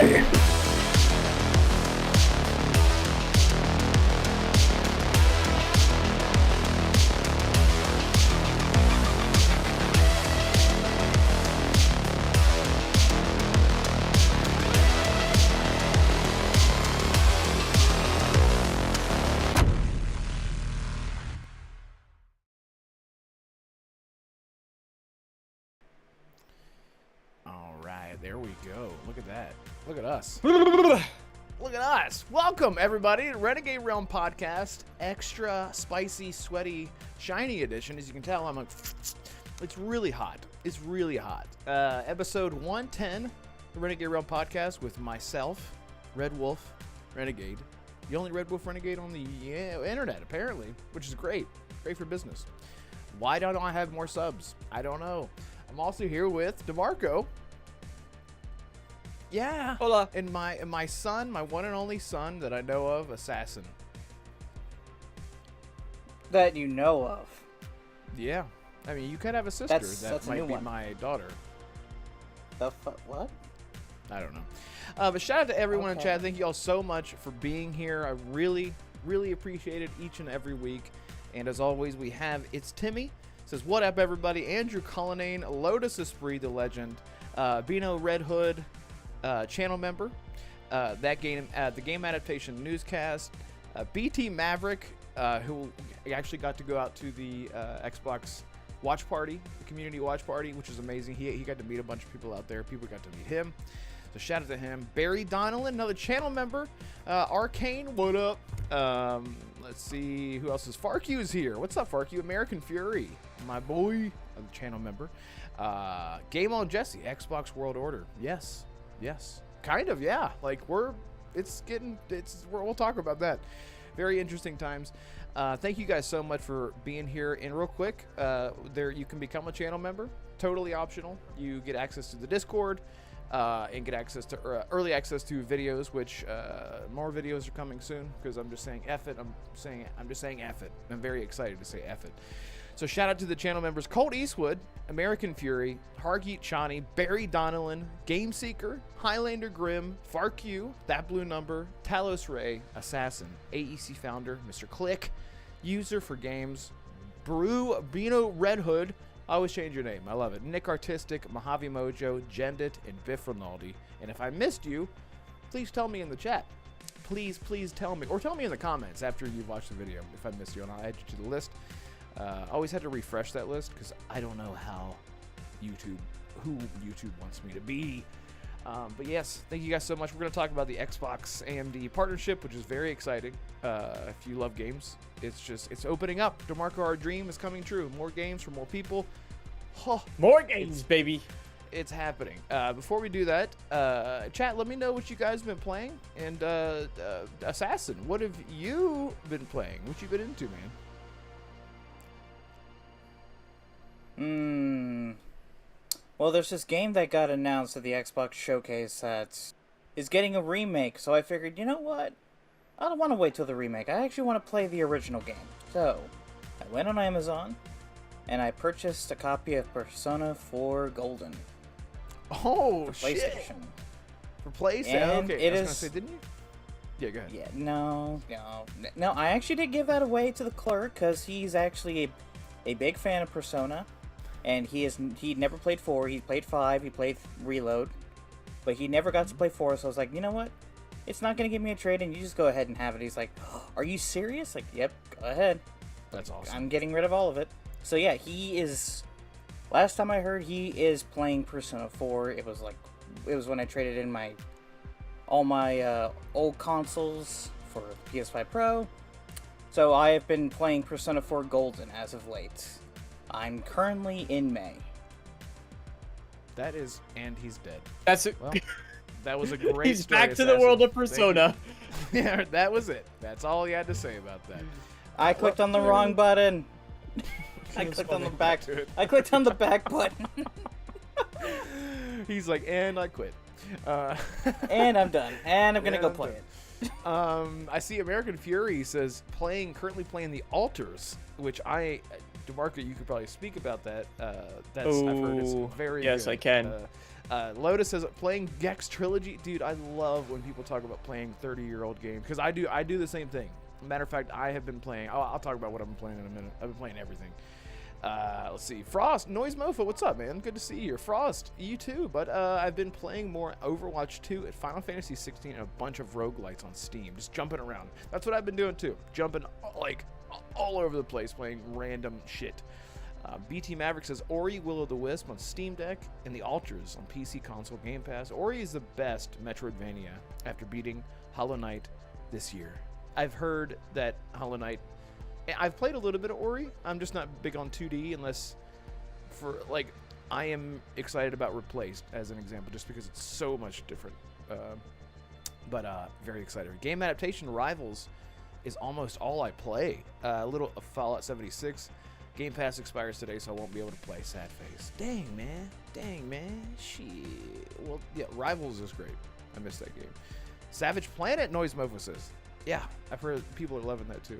Ally. There we go. Look at that. Look at us. Look at us. Welcome, everybody, to Renegade Realm Podcast. Extra spicy, sweaty, shiny edition. As you can tell, I'm like, it's really hot. It's really hot. Episode 110, the Renegade Realm Podcast with myself, Red Wolf Renegade. The only Red Wolf Renegade on the internet, apparently, which is great. Great for business. Why don't I have more subs? I don't know. I'm also here with DeMarco. Yeah. Hola. And my son, my one and only son that I know of, Assassin. That you know of. Yeah. I mean, you could have a sister that's might a new be one. my daughter. What? I don't know. But shout out to everyone in Okay. chat. Thank you all so much for being here. I really, really appreciate it each and every week. And as always, we have It's Timmy. Says, what up, everybody? Andrew Cullinane, Lotus Esprit, the legend. Bino Red Hood. Channel member, the game adaptation newscast, BT Maverick, who actually got to go out to the Xbox watch party, the community watch party, which is amazing. He got to meet a bunch of people out there. People got to meet him. So shout out to him. Barry Donnellan, another channel member. Arcane, what up? Let's see who else is. Farq is here. What's up, Farq? American Fury, my boy, a channel member. Game on Jesse, Xbox World Order. Yes, kind of, yeah. Like we'll talk about that. Very interesting times. Thank you guys so much for being here. And real quick, there you can become a channel member, totally optional. You get access to the Discord and get access to early access to videos, which more videos are coming soon because I'm just saying F it. I'm just saying F it. I'm very excited to say F it. So shout out to the channel members: Colt Eastwood, American Fury, Hargeet Chani, Barry Donnellan, Game Seeker, Highlander Grimm, Farq, That Blue Number, Talos Ray, Assassin, AEC Founder, Mr. Click, User for Games, Bino Red Hood. I always change your name. I love it. Nick Artistic, Mojave Mojo, Jendit, and Biff Rinaldi. And if I missed you, please tell me in the chat. Please tell me, or tell me in the comments after you've watched the video if I missed you, and I'll add you to the list. Always had to refresh that list because I don't know who YouTube wants me to be. But yes, thank you guys so much. We're going to talk about the Xbox AMD partnership, which is very exciting. If you love games, it's opening up. DeMarco, our dream is coming true. More games for more people. Oh, More games, baby. it's happening. Before we do that, chat, let me know what you guys have been playing. And Assassin, what have you been playing? What you been into, man? Well, there's this game that got announced at the Xbox Showcase that is getting a remake, so I figured, you know what? I don't want to wait till the remake. I actually want to play the original game. So, I went on Amazon, and I purchased a copy of Persona 4 Golden. Oh, for shit. PlayStation. For PlayStation? And Okay, it I was is... going to say, didn't you? Yeah, go ahead. Yeah, no, I actually did give that away to the clerk, because he's actually a big fan of Persona. And he never played 4, he played 5, he played Reload, but he never got to play 4, so I was like, you know what? It's not going to give me a trade, and you just go ahead and have it. He's like, oh, are you serious? Like, yep, go ahead. That's awesome. I'm getting rid of all of it. So yeah, he is, last time I heard, he is playing Persona 4. It was when I traded in all my old consoles for PS5 Pro. So I have been playing Persona 4 Golden as of late. I'm currently in May. That is, and he's dead. That's it. Well, that was a great He's story, back to the Assassin. world of Thank Persona. you. Yeah, that was it. That's all he had to say about that. I clicked on the wrong button. I clicked on the back. I clicked on the back button. He's like, and I quit. And I'm done. And I'm gonna go I'm play done. it. I see American Fury says currently playing the Altars, which DeMarco, you could probably speak about that. I've heard it's Oh, very yes, good. I can. Lotus says playing Gex Trilogy. Dude, I love when people talk about playing 30-year-old games because I do the same thing. Matter of fact, I have been playing. I'll talk about what I've been playing in a minute. I've been playing everything. Let's see. Frost, Noise Mofo, what's up, man? Good to see you. Frost, you too. But I've been playing more Overwatch 2 at Final Fantasy 16 and a bunch of roguelites on Steam. Just jumping around. That's what I've been doing too. Jumping like all over the place playing random shit. BT Maverick says Ori Will of the Wisp on Steam Deck and The Altars on PC console Game Pass. Ori is the best Metroidvania after beating Hollow Knight this year. I've heard that Hollow Knight... I've played a little bit of Ori. I'm just not big on 2D unless for, like, I am excited about Replaced as an example just because it's so much different. But very excited. Game adaptation Rivals is almost all I play. A little of Fallout 76. Game Pass expires today, so I won't be able to play. Sad face. Dang, man. Shit. Well, yeah, Rivals is great. I missed that game. Savage Planet, Noise Mofo says. Yeah, I've heard people are loving that too.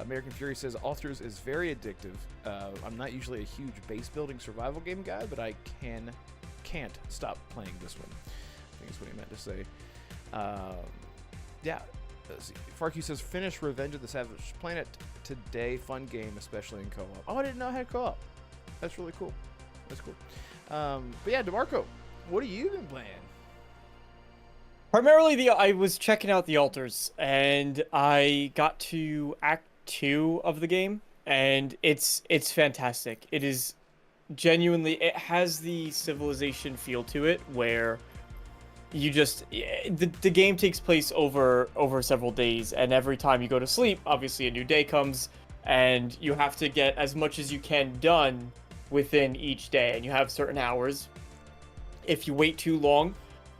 American Fury says Altars is very addictive. I'm not usually a huge base building survival game guy, but I can't stop playing this one. I think that's what he meant to say. Yeah. Let's see. Farky says finish Revenge of the Savage Planet today. Fun game, especially in co-op. Oh, I didn't know I had co-op. That's really cool. That's cool. But yeah, DeMarco, what have you been playing? Primarily, I was checking out the Altars, and I got to Act 2 of the game, and it's fantastic. It is genuinely, it has the Civilization feel to it, where you just, the game takes place over several days, and every time you go to sleep, obviously a new day comes, and you have to get as much as you can done within each day, and you have certain hours. If you wait too long,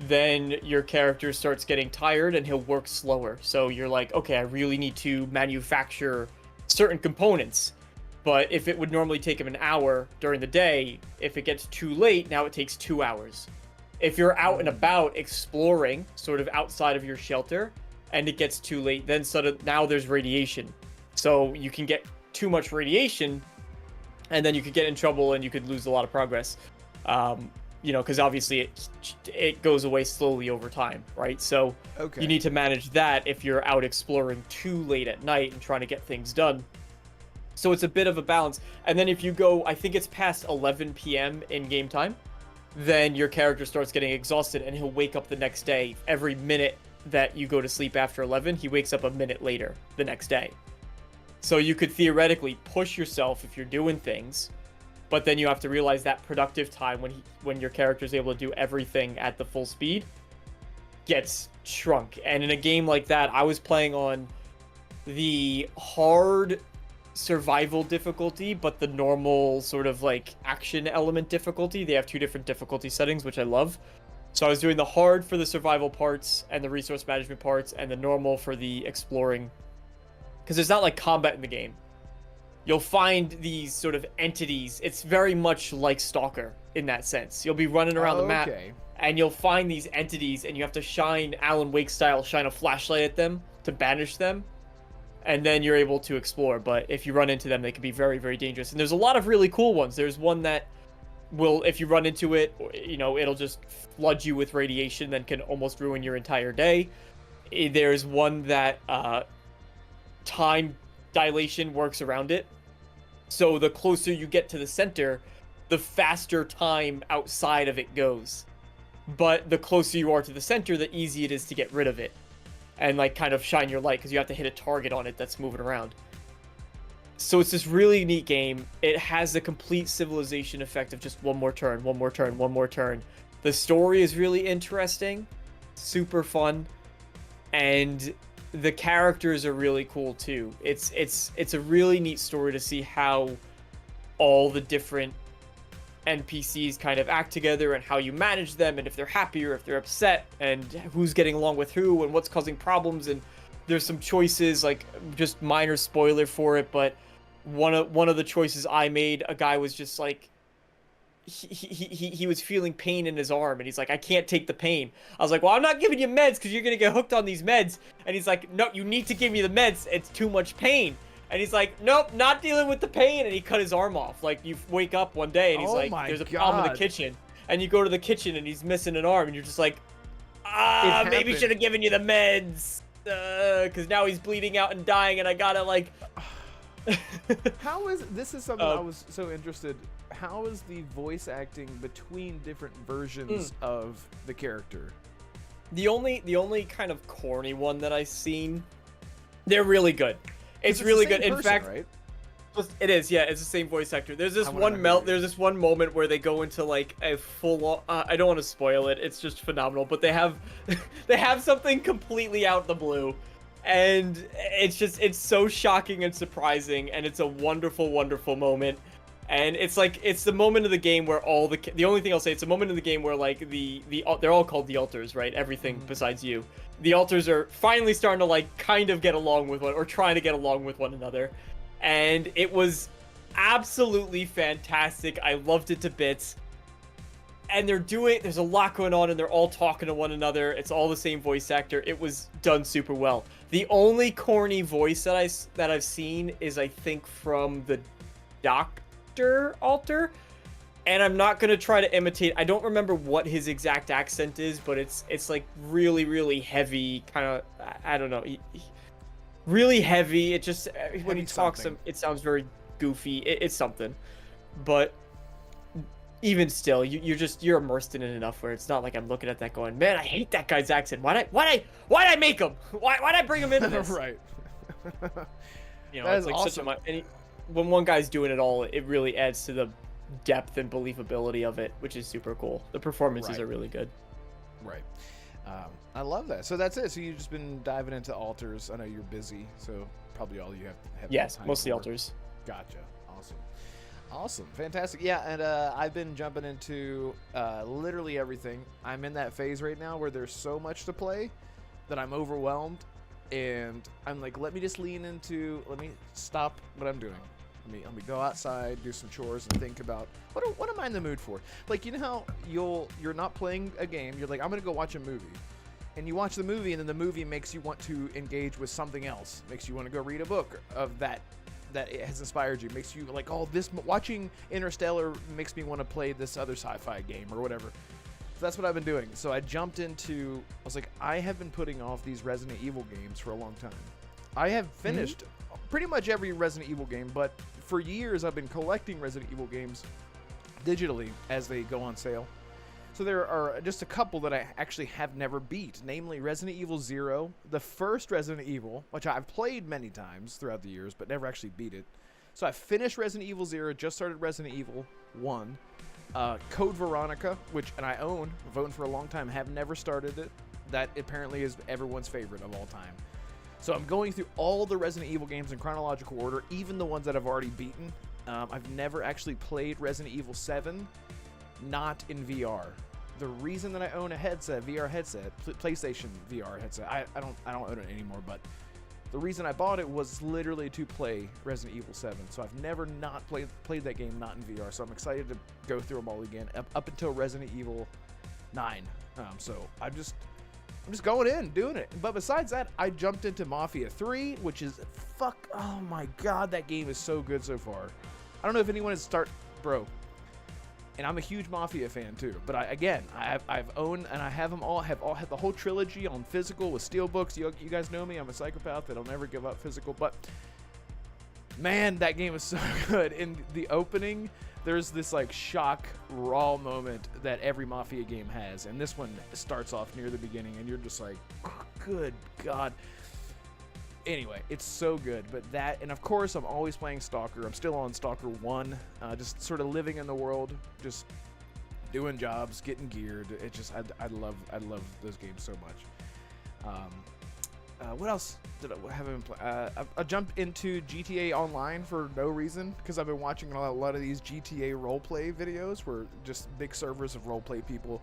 then your character starts getting tired and he'll work slower. So you're like, okay, I really need to manufacture certain components. But if it would normally take him an hour during the day, if it gets too late, now it takes 2 hours. If you're out and about exploring, sort of outside of your shelter, and it gets too late, then now there's radiation. So you can get too much radiation, and then you could get in trouble and you could lose a lot of progress. You know, because obviously it goes away slowly over time, right? So you need to manage that if you're out exploring too late at night and trying to get things done. So it's a bit of a balance. And then if you go, I think it's past 11 p.m. in game time, then your character starts getting exhausted and he'll wake up the next day. Every minute that you go to sleep after 11, he wakes up a minute later the next day. So you could theoretically push yourself if you're doing things, but then you have to realize that productive time when your character is able to do everything at the full speed gets shrunk. And in a game like that, I was playing on the hard survival difficulty, but the normal sort of like action element difficulty. They have 2 different difficulty settings, which I love. So I was doing the hard for the survival parts and the resource management parts, and the normal for the exploring. Because there's not like combat in the game. You'll find these sort of entities. It's very much like Stalker in that sense. You'll be running around the map, and you'll find these entities, and you have to shine, Alan Wake style, shine a flashlight at them to banish them, and then you're able to explore. But if you run into them, they can be very, very dangerous. And there's a lot of really cool ones. There's one that will, if you run into it, you know, it'll just flood you with radiation, then can almost ruin your entire day. There's one that time dilation works around it. So the closer you get to the center, the faster time outside of it goes. But the closer you are to the center, the easier it is to get rid of it. And like kind of shine your light, because you have to hit a target on it that's moving around. So it's this really neat game. It has the complete Civilization effect of just one more turn, one more turn, one more turn. The story is really interesting, super fun, and the characters are really cool too. It's a really neat story to see how all the different NPCs kind of act together and how you manage them, and if they're happy or if they're upset, and who's getting along with who and what's causing problems. And there's some choices, like just minor spoiler for it, but one of the choices I made, a guy was just like, he was feeling pain in his arm, and he's like, I can't take the pain. I was like, well, I'm not giving you meds because you're gonna get hooked on these meds. And he's like, no, you need to give me the meds, it's too much pain. And he's like, nope, not dealing with the pain. And he cut his arm off. Like, you wake up one day and he's like, there's a problem in the kitchen. and you go to the kitchen and he's missing an arm, and you're just like, maybe happened. should have given you the meds, because now he's bleeding out and dying, and I gotta like. How is this is something I was so interested. How is the voice acting between different versions of the character? The only kind of corny one that I've seen, they're really good. It's really good. In fact, right? it is. Yeah, it's the same voice actor. There's this There's this one moment where they go into like a full. I don't want to spoil it. It's just phenomenal. But they have, they have something completely out the blue, and it's so shocking and surprising, and it's a wonderful, wonderful moment. And it's like, it's the moment of the game where the only thing I'll say, it's a moment of the game where like they're all called the alters, right? Everything besides you. The alters are finally starting to like kind of get along with or trying to get along with one another. And it was absolutely fantastic. I loved it to bits. And there's a lot going on, and they're all talking to one another. It's all the same voice actor. It was done super well. The only corny voice that I've seen is, I think, from the Doctor alter, and I'm not gonna try to imitate. I don't remember what his exact accent is, but it's like really, really heavy, kind of, I don't know, really heavy. It just, when he talks, it sounds very goofy. It's something, but even still, you're immersed in it enough where it's not like I'm looking at that going, man, I hate that guy's accent. Why'd I make him? Why'd I bring him into this? Right. You know, it's like awesome. When one guy's doing it all, it really adds to the depth and believability of it, which is super cool. The performances are really good. Right. I love that. So that's it. So you've just been diving into alters. I know you're busy, so probably all you have Yes, time mostly for. alters. Gotcha. Awesome. Fantastic. Yeah, and I've been jumping into literally everything. I'm in that phase right now where there's so much to play that I'm overwhelmed, and I'm like, let me just let me stop what I'm doing. Let me go outside, do some chores, and think about what am I in the mood for? Like, you know how you're not playing a game, you're like, I'm gonna go watch a movie. And you watch the movie, and then the movie makes you want to engage with something else. Makes you want to go read a book of that it has inspired you. Makes you like, watching Interstellar makes me want to play this other sci-fi game or whatever. So that's what I've been doing. So I jumped into, I was like, I have been putting off these Resident Evil games for a long time. I have finished pretty much every Resident Evil game, but for years I've been collecting Resident Evil games digitally as they go on sale. So there are just a couple that I actually have never beat, namely Resident Evil 0, the first Resident Evil, which I've played many times throughout the years, but never actually beat it. So I finished Resident Evil 0, just started Resident Evil 1, Code Veronica, and I own for a long time, have never started it. That apparently is everyone's favorite of all time. So I'm going through all the Resident Evil games in chronological order, even the ones that I've already beaten. I've never actually played Resident Evil 7, not in VR. The reason that I own a headset, VR headset, PlayStation VR headset, I don't own it anymore, but the reason I bought it was literally to play Resident Evil 7. So I've never not played that game not in VR. So I'm excited to go through them all again up until Resident Evil 9. So I'm just going in, doing it. But besides that, I jumped into Mafia 3, which is oh my god, that game is so good so far. I don't know if anyone has bro. And I'm a huge Mafia fan too. But I've owned and I have them all. Have the whole trilogy on physical with steelbooks. You guys know me. I'm a psychopath that'll never give up physical. But man, that game is so good. In the opening, there's this like shock raw moment that every Mafia game has, and this one starts off near the beginning, and you're just like, oh, good God. Anyway, it's so good. But that, and of course, I'm always playing Stalker. I'm still on Stalker 1, just sort of living in the world, just doing jobs, getting geared. It just, I love those games so much. What else did I haven't play? I jumped into GTA Online for no reason because I've been watching a lot of these GTA roleplay videos where just big servers of roleplay people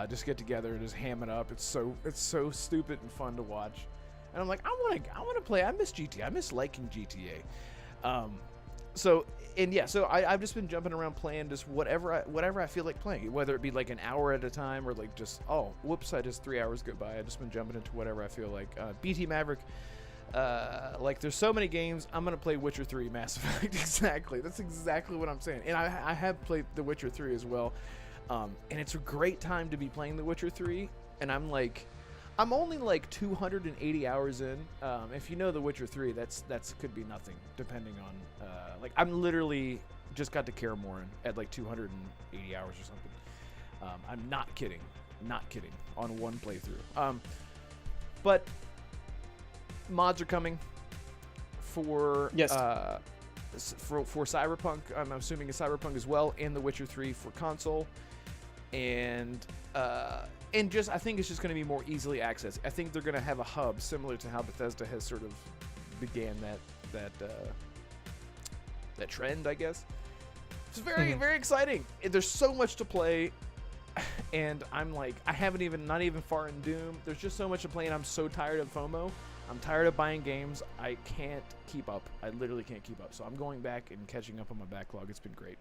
just get together and just ham it up. It's so stupid and fun to watch. And I'm like, I want to play. I miss GTA. I miss liking GTA. So I've just been jumping around playing just whatever I feel like playing, whether it be like an hour at a time or like just, oh, whoops, I just 3 hours go by. I've just been jumping into whatever I feel like. BT Maverick, like there's so many games. I'm going to play Witcher 3 Mass Effect. Exactly. That's exactly what I'm saying. And I have played The Witcher 3 as well. And it's a great time to be playing The Witcher 3. And I'm only like 280 hours in. If you know The Witcher 3, that's could be nothing, depending on like I'm literally just got to Kaer Morhen at like 280 hours or something. I'm not kidding on one playthrough. But mods are coming for for Cyberpunk. I'm assuming it's Cyberpunk as well, and The Witcher 3 for console, and just I think it's just going to be more easily accessed. I think they're going to have a hub similar to how Bethesda has sort of began that trend, I guess. It's very exciting. There's so much to play, and I'm like, not even far in Doom. There's just so much to play, and I'm so tired of FOMO. I'm tired of buying games. I can't keep up. I literally can't keep up. So I'm going back and catching up on my backlog. It's been great.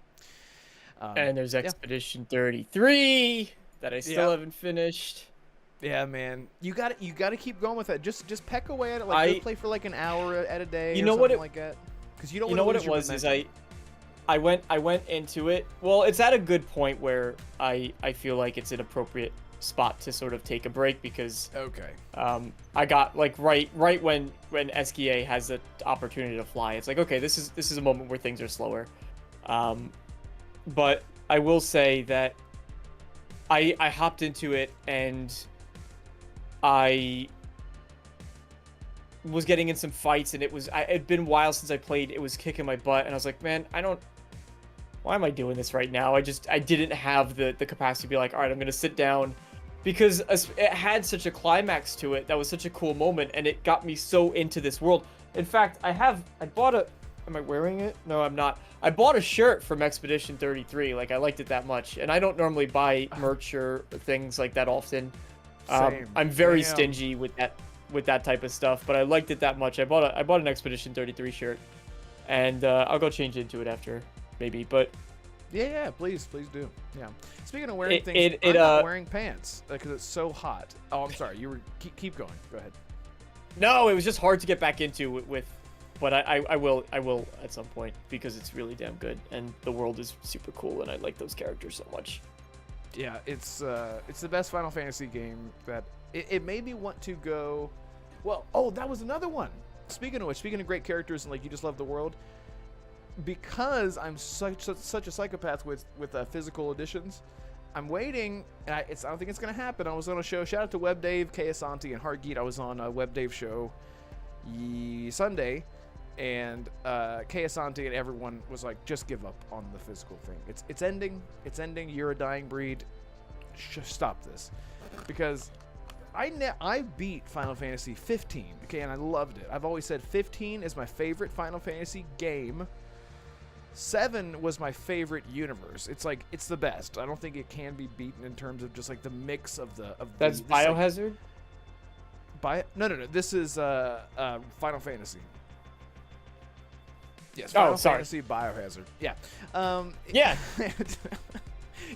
And there's Expedition 33 that I still haven't finished. Yeah, man. You got to keep going with that. Just peck away at it. Like, go play for like an hour at a day. You know or what something like that. Because you don't. You know what it was is I went into it. Well, it's at a good point where I feel like it's an appropriate spot to sort of take a break because I got like right when SKA has the opportunity to fly, it's like, okay, this is a moment where things are slower. But I will say that I hopped into it and I was getting in some fights, and it'd been a while since I played. It was kicking my butt, and I was like, man, why am I doing this right now? I didn't have the capacity to be like, all right, I'm gonna sit down, because it had such a climax to it. That was such a cool moment, and it got me so into this world. In fact, I bought am I wearing it? No, I'm not. I bought a shirt from Expedition 33. Like, I liked it that much, and I don't normally buy merch or things like that often. I'm very stingy with that type of stuff, but I liked it that much. I bought an Expedition 33 shirt, and I'll go change into it after, maybe. But yeah, please do. Yeah. Speaking of wearing things, I'm not wearing pants because it's so hot. Oh, I'm sorry. You were keep going. Go ahead. No, it was just hard to get back into with, but I will at some point because it's really damn good, and the world is super cool, and I like those characters so much. Yeah, it's the best Final Fantasy game that it made me want to go. Well, that was another one. Speaking of great characters and like you just love the world, because I'm such a psychopath with physical editions. I'm waiting, and I don't think it's gonna happen. I was on a show. Shout out to WebDave, Kayasanti, and Hargeet. I was on a WebDave show Sunday, and Kayasanti and everyone was like, just give up on the physical thing. It's ending. It's ending. You're a dying breed. Stop this, because I beat Final Fantasy 15. Okay, and I loved it. I've always said 15 is my favorite Final Fantasy game. 7 was my favorite universe. It's like, it's the best. I don't think it can be beaten in terms of just like the mix of That's Biohazard? No. This is Final Fantasy. Yes, Final Fantasy Biohazard. Yeah. Yeah.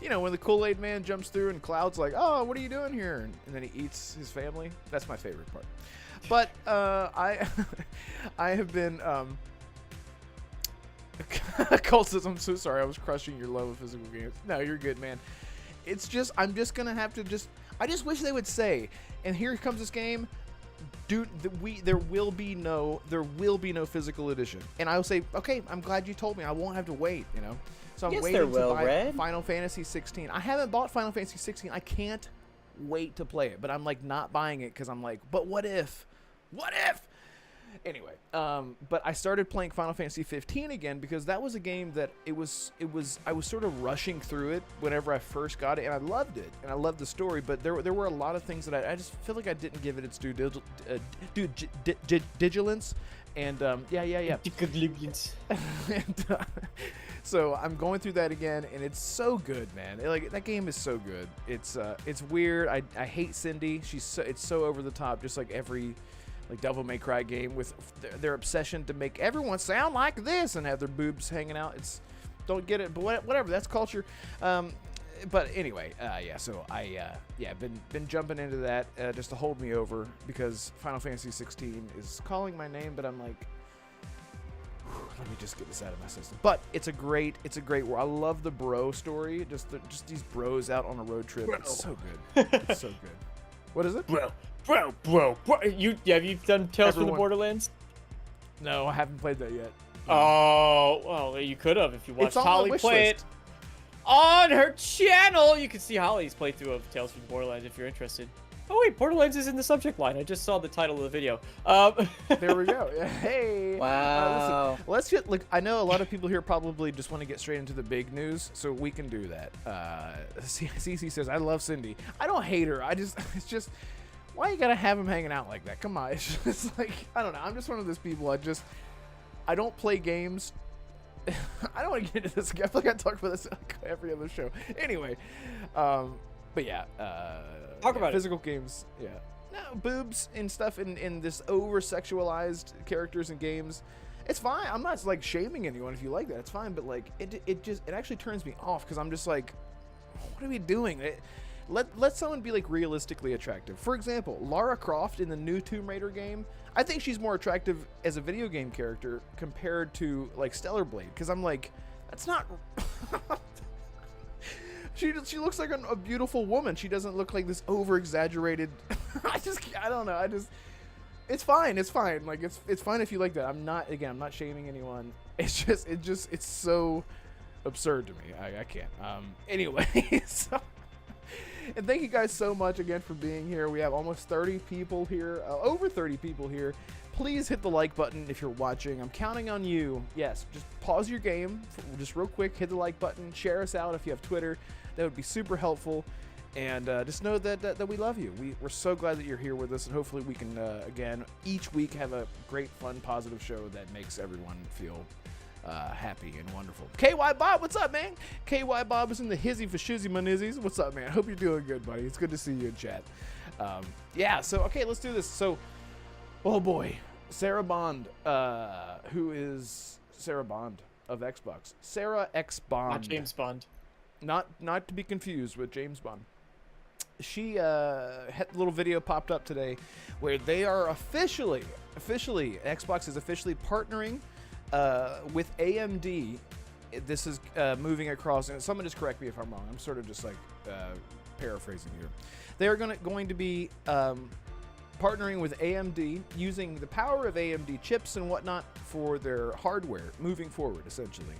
You know, when the Kool-Aid man jumps through and Cloud's like, oh, what are you doing here? And then he eats his family. That's my favorite part. But I have been... Cole says, I'm so sorry. I was crushing your love of physical games. No, you're good, man. It's just, I'm just going to have to I just wish they would say, and here comes this game, dude, there will be no physical edition. And I will say, okay, I'm glad you told me. I won't have to wait, you know? So I'm waiting to buy Final Fantasy 16. I haven't bought Final Fantasy 16. I can't wait to play it, but I'm like not buying it because I'm like, but what if? What if? Anyway, but I started playing Final Fantasy 15 again because that was a game that I was sort of rushing through it whenever I first got it, and I loved it, and I loved the story, but there were a lot of things that I just feel like I didn't give it its due diligence, and yeah. And, so I'm going through that again, and it's so good, man. Like, that game is so good. It's weird. I hate Cindy. It's so over the top, just like every like Devil May Cry game with their obsession to make everyone sound like this and have their boobs hanging out. Don't get it, but whatever. That's culture. But anyway, yeah. So been jumping into that just to hold me over because Final Fantasy 16 is calling my name, but I'm like, let me just get this out of my system. But it's a great world. I love the bro story. Just these bros out on a road trip. It's so good. It's so good. What is it? Bro. Have you done Tales from the Borderlands? No, I haven't played that yet. Oh, well, you could have if you watched It's on Holly my wish play list. it on her channel. You can see Holly's playthrough of Tales from the Borderlands if you're interested. Oh wait, Borderlands is in the subject line. I just saw the title of the video. There we go. Hey. Wow. Listen, let's get. Look, I know a lot of people here probably just want to get straight into the big news, so we can do that. CC says, "I love Cindy. I don't hate her. It's just, why you gotta have him hanging out like that? Come on. It's just like, I don't know. I'm just one of those people. I don't play games." I don't want to get into this. I feel like I talk about this like every other show. Anyway, but yeah. Talk about physical games. Yeah. No, boobs and stuff in this over-sexualized characters in games. It's fine. I'm not like shaming anyone if you like that. It's fine, but like it actually turns me off because I'm just like, what are we doing? Let someone be like realistically attractive. For example, Lara Croft in the new Tomb Raider game. I think she's more attractive as a video game character compared to like Stellar Blade because I'm like, that's not. She looks like a beautiful woman. She doesn't look like this over-exaggerated. I don't know. It's fine. It's fine. Like it's fine if you like that. I'm not shaming anyone. It's so absurd to me. I can't. Anyway, so, and thank you guys so much again for being here. We have almost 30 people here, over 30 people here. Please hit the like button if you're watching. I'm counting on you. Yes, just pause your game, just real quick, hit the like button, share us out if you have Twitter. That would be super helpful. And just know that we love you. We're so glad that you're here with us, and hopefully we can, again, each week have a great, fun, positive show that makes everyone feel happy and wonderful. KY Bob, what's up, man? KY Bob is in the hizzy for shizzy manizzies. What's up, man? Hope you're doing good, buddy. It's good to see you in chat. Yeah, so, okay, let's do this. So, oh boy. Sarah Bond, who is Sarah Bond of Xbox. Sarah X Bond. Not James Bond. Not to be confused with James Bond. She had a little video popped up today where they are officially Xbox is officially partnering with AMD. This is moving across, and someone just correct me if I'm wrong. I'm sort of just like paraphrasing here. They are going to be partnering with AMD, using the power of AMD chips and whatnot for their hardware moving forward, essentially.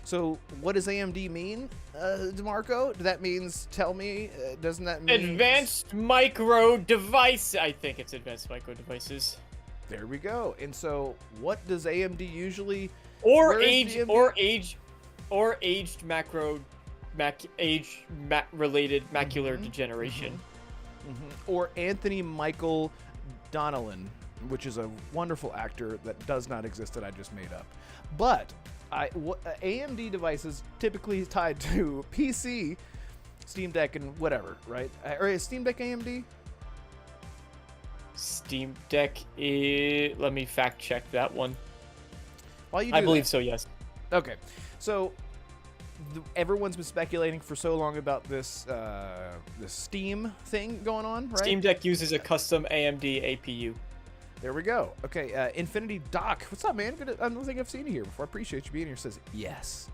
So what does AMD mean, DeMarco? That means, tell me, doesn't that mean... Advanced Micro Device. I think it's Advanced Micro Devices. There we go. And so what does AMD usually... Related macular degeneration. Or Anthony Michael Donnellan, which is a wonderful actor that does not exist that I just made up. But AMD devices typically tied to PC, Steam Deck, and whatever, right? Or is Steam Deck AMD? Steam Deck is... Let me fact check that one. While you do I believe that, so, yes. Okay, so everyone's been speculating for so long about this Steam thing going on, right? Steam Deck uses a custom AMD APU. There we go. Okay, Infinity Doc. What's up, man? Good. I don't think I've seen you here before. I appreciate you being here. Says yes.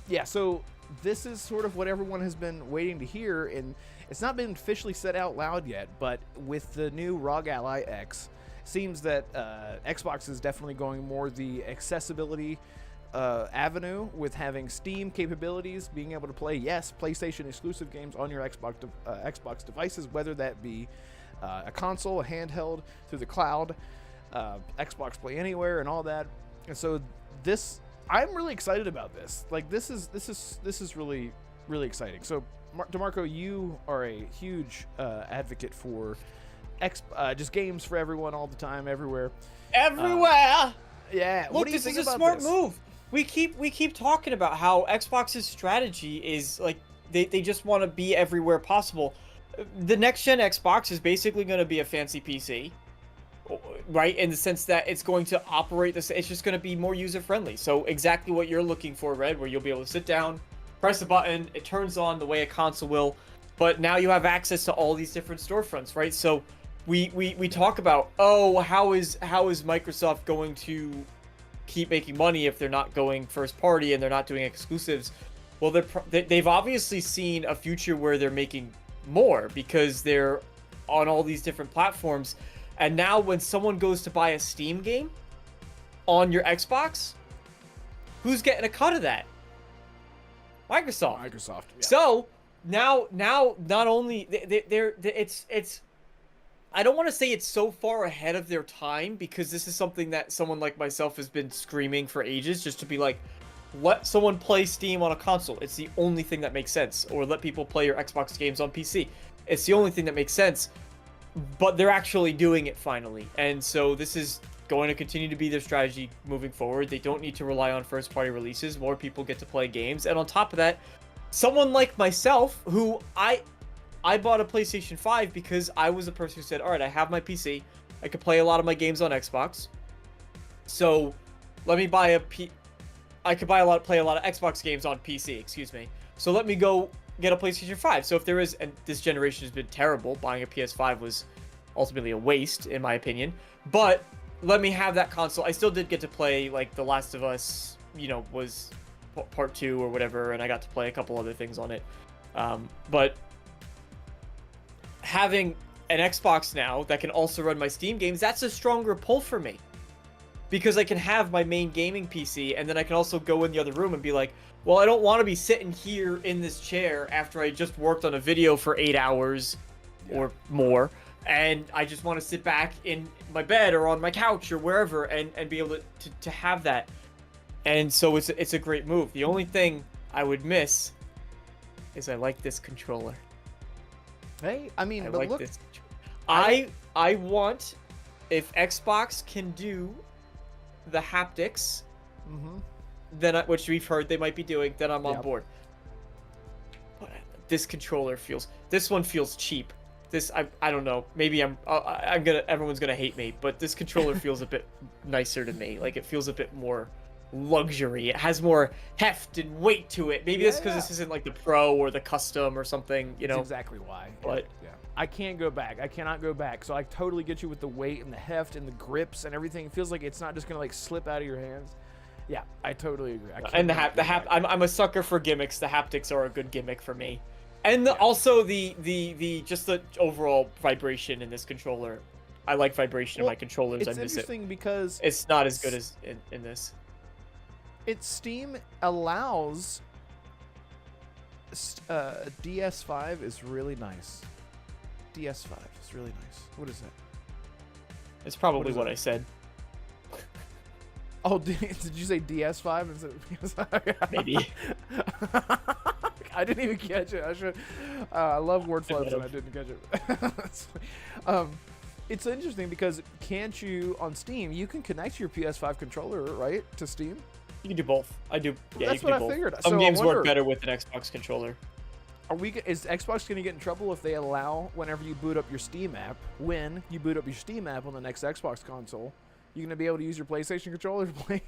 Yeah, so this is sort of what everyone has been waiting to hear, and it's not been officially said out loud yet, but with the new ROG Ally X, seems that Xbox is definitely going more the accessibility avenue with having Steam capabilities, being able to play, yes, PlayStation exclusive games on your Xbox devices, whether that be a console, a handheld, through the cloud, Xbox Play Anywhere, and all that. And so I'm really excited about this. Like this is really, really exciting. So DeMarco, you are a huge advocate for just games for everyone, all the time, everywhere. Everywhere. Yeah. Look, what do you this think is a about smart this? move. We keep talking about how Xbox's strategy is like they just want to be everywhere possible. The next gen Xbox is basically going to be a fancy PC, right? In the sense that it's going to operate this. It's just going to be more user friendly. So exactly what you're looking for, Red, where you'll be able to sit down, press a button, it turns on the way a console will. But now you have access to all these different storefronts, right? So we talk about, oh, how is Microsoft going to keep making money if they're not going first party and they're not doing exclusives. Well, they've obviously seen a future where they're making more because they're on all these different platforms. And now when someone goes to buy a Steam game on your Xbox, who's getting a cut of that? Microsoft. Yeah. So now not only it's I don't want to say it's so far ahead of their time, because this is something that someone like myself has been screaming for ages, just to be like, let someone play Steam on a console. It's the only thing that makes sense. Or let people play your Xbox games on PC. It's the only thing that makes sense. But they're actually doing it finally. And so this is going to continue to be their strategy moving forward. They don't need to rely on first-party releases. More people get to play games. And on top of that, someone like myself, who I bought a PlayStation 5 because I was a person who said, all right, I have my PC. I could play a lot of my games on Xbox. So let me buy I could play a lot of Xbox games on PC, excuse me. So let me go get a PlayStation 5. So if there is, and this generation has been terrible, buying a PS5 was ultimately a waste, in my opinion. But let me have that console. I still did get to play, like, The Last of Us, you know, was part 2 or whatever, and I got to play a couple other things on it. But having an Xbox now that can also run my Steam games, that's a stronger pull for me. Because I can have my main gaming PC, and then I can also go in the other room and be like, well, I don't want to be sitting here in this chair after I just worked on a video for 8 hours or more, and I just want to sit back in my bed or on my couch or wherever and be able to have that. And so it's a great move. The only thing I would miss is I like this controller. Hey, I mean, I but like look, this. I want, if Xbox can do the haptics, then which we've heard they might be doing, then I'm on board. But this controller this one feels cheap. I don't know. Maybe everyone's gonna hate me, but this controller feels a bit nicer to me. Like, it feels a bit more luxury. It has more heft and weight to it. Maybe that's because this isn't like the Pro or the custom or something, you know. That's exactly why. But I can't go back. I cannot go back. So I totally get you with the weight and the heft and the grips and everything. It feels like it's not just gonna like slip out of your hands. Yeah, I totally agree. And I'm a sucker for gimmicks. The haptics are a good gimmick for me. And also the just the overall vibration in this controller. I like vibration in my controllers. It's interesting because it's not as good as in this. Steam allows DS5 is really nice. DS5 is really nice. What is that? It's probably what I said. Oh, did you say DS5 instead of PS5? Maybe. I didn't even catch it. I should. I love word flows and I didn't catch it. It's interesting because can't you on Steam? You can connect your PS5 controller, right, to Steam. You can do both. I do. Yeah, that's you can what do I both. figured. Some So games work better with an Xbox controller. Is Xbox going to get in trouble if they allow whenever you boot up your Steam app? When you boot up your Steam app on the next Xbox console, you're going to be able to use your PlayStation controller to play.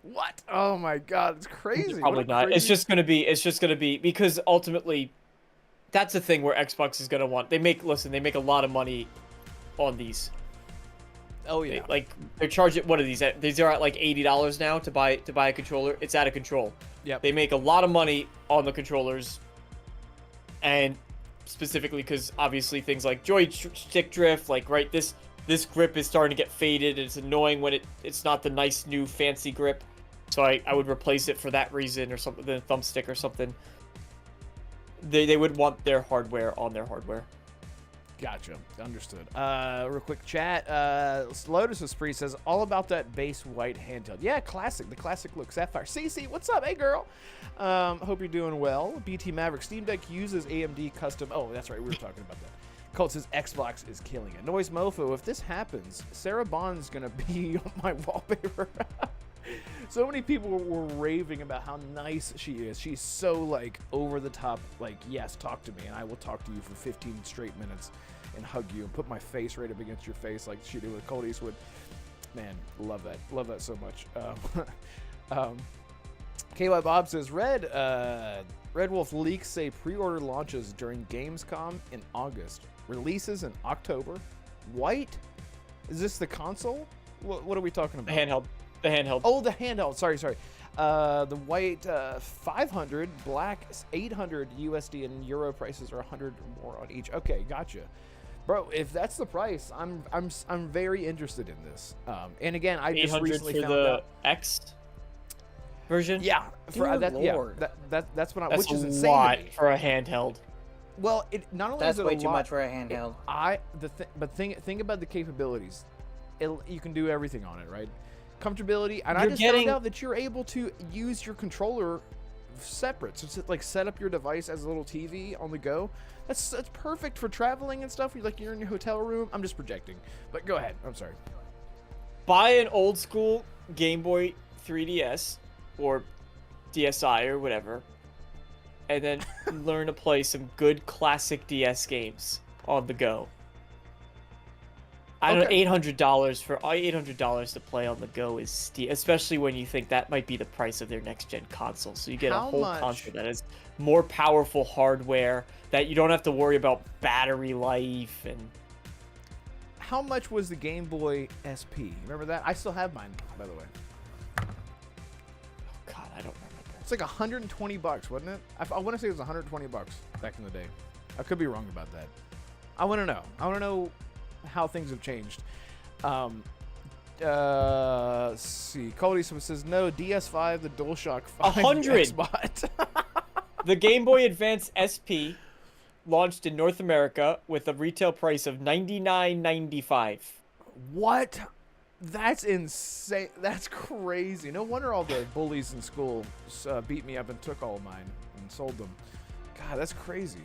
What? Oh my God, it's crazy. Probably not. Crazy... It's just going to be because ultimately, that's the thing where Xbox is going to want. They make a lot of money on these. Oh yeah. They're charging. What are these at? These are at like $80 now to buy a controller. It's out of control. Yeah. They make a lot of money on the controllers, and specifically because obviously things like joystick drift, like this grip is starting to get faded. And it's annoying when it's not the nice new fancy grip. So I would replace it for that reason or something, the thumbstick or something. They would want their hardware on their hardware. Gotcha. Understood. Real quick chat. Lotus Esprit says, all about that base white handheld. Yeah, classic. The classic look. Sapphire. CC, what's up? Hey, girl. Hope you're doing well. BT Maverick. Steam Deck uses AMD custom. Oh, that's right. We were talking about that. Colt says, Xbox is killing it. Noise Mofo. If this happens, Sarah Bond's going to be on my wallpaper. So many people were raving about how nice she is. She's so, like, over the top. Like, yes, talk to me, and I will talk to you for 15 straight minutes and hug you and put my face right up against your face like she did with Colt Eastwood. Man, love that. Love that so much. KY Bob says, Red Wolf leaks say pre-order launches during Gamescom in August. Releases in October. White? Is this the console? What are we talking about? Handheld. The handheld. Oh, the handheld. Sorry. The white 500, black 800 USD, and euro prices are 100 more on each. Okay, gotcha, bro. If that's the price, I'm very interested in this. And again, I just recently for found the out. X version. Yeah, for Dear that. Lord. Yeah, that's what I. That's Which is a insane lot to me. for a handheld. Well, it not only That's is it way a too lot, much for a handheld. Think about the capabilities. You can do everything on it, right? Comfortability, and I You're just getting- found out that you're able to use your controller separate. So it's like set up your device as a little TV on the go. That's perfect for traveling and stuff. You're in your hotel room. I'm just projecting, but go ahead. I'm sorry. Buy an old school Game Boy 3DS or DSi or whatever, and then learn to play some good classic DS games on the go. I don't know, $800 to play on the go is steep, especially when you think that might be the price of their next gen console. So you get How a whole much- console that has more powerful hardware that you don't have to worry about battery life and. How much was the Game Boy SP? Remember that? I still have mine, by the way. Oh God, I don't remember. It's like $120, wasn't it? I want to say it was $120 back in the day. I could be wrong about that. I want to know. I want to know how things have changed. Let's see. Cody says no. DS5, the DualShock 5 100. Xbox. The Game Boy Advance SP launched in North America with a retail price of $99.95. What? That's insane. That's crazy. No wonder all the bullies in school beat me up and took all of mine and sold them. God, that's crazy.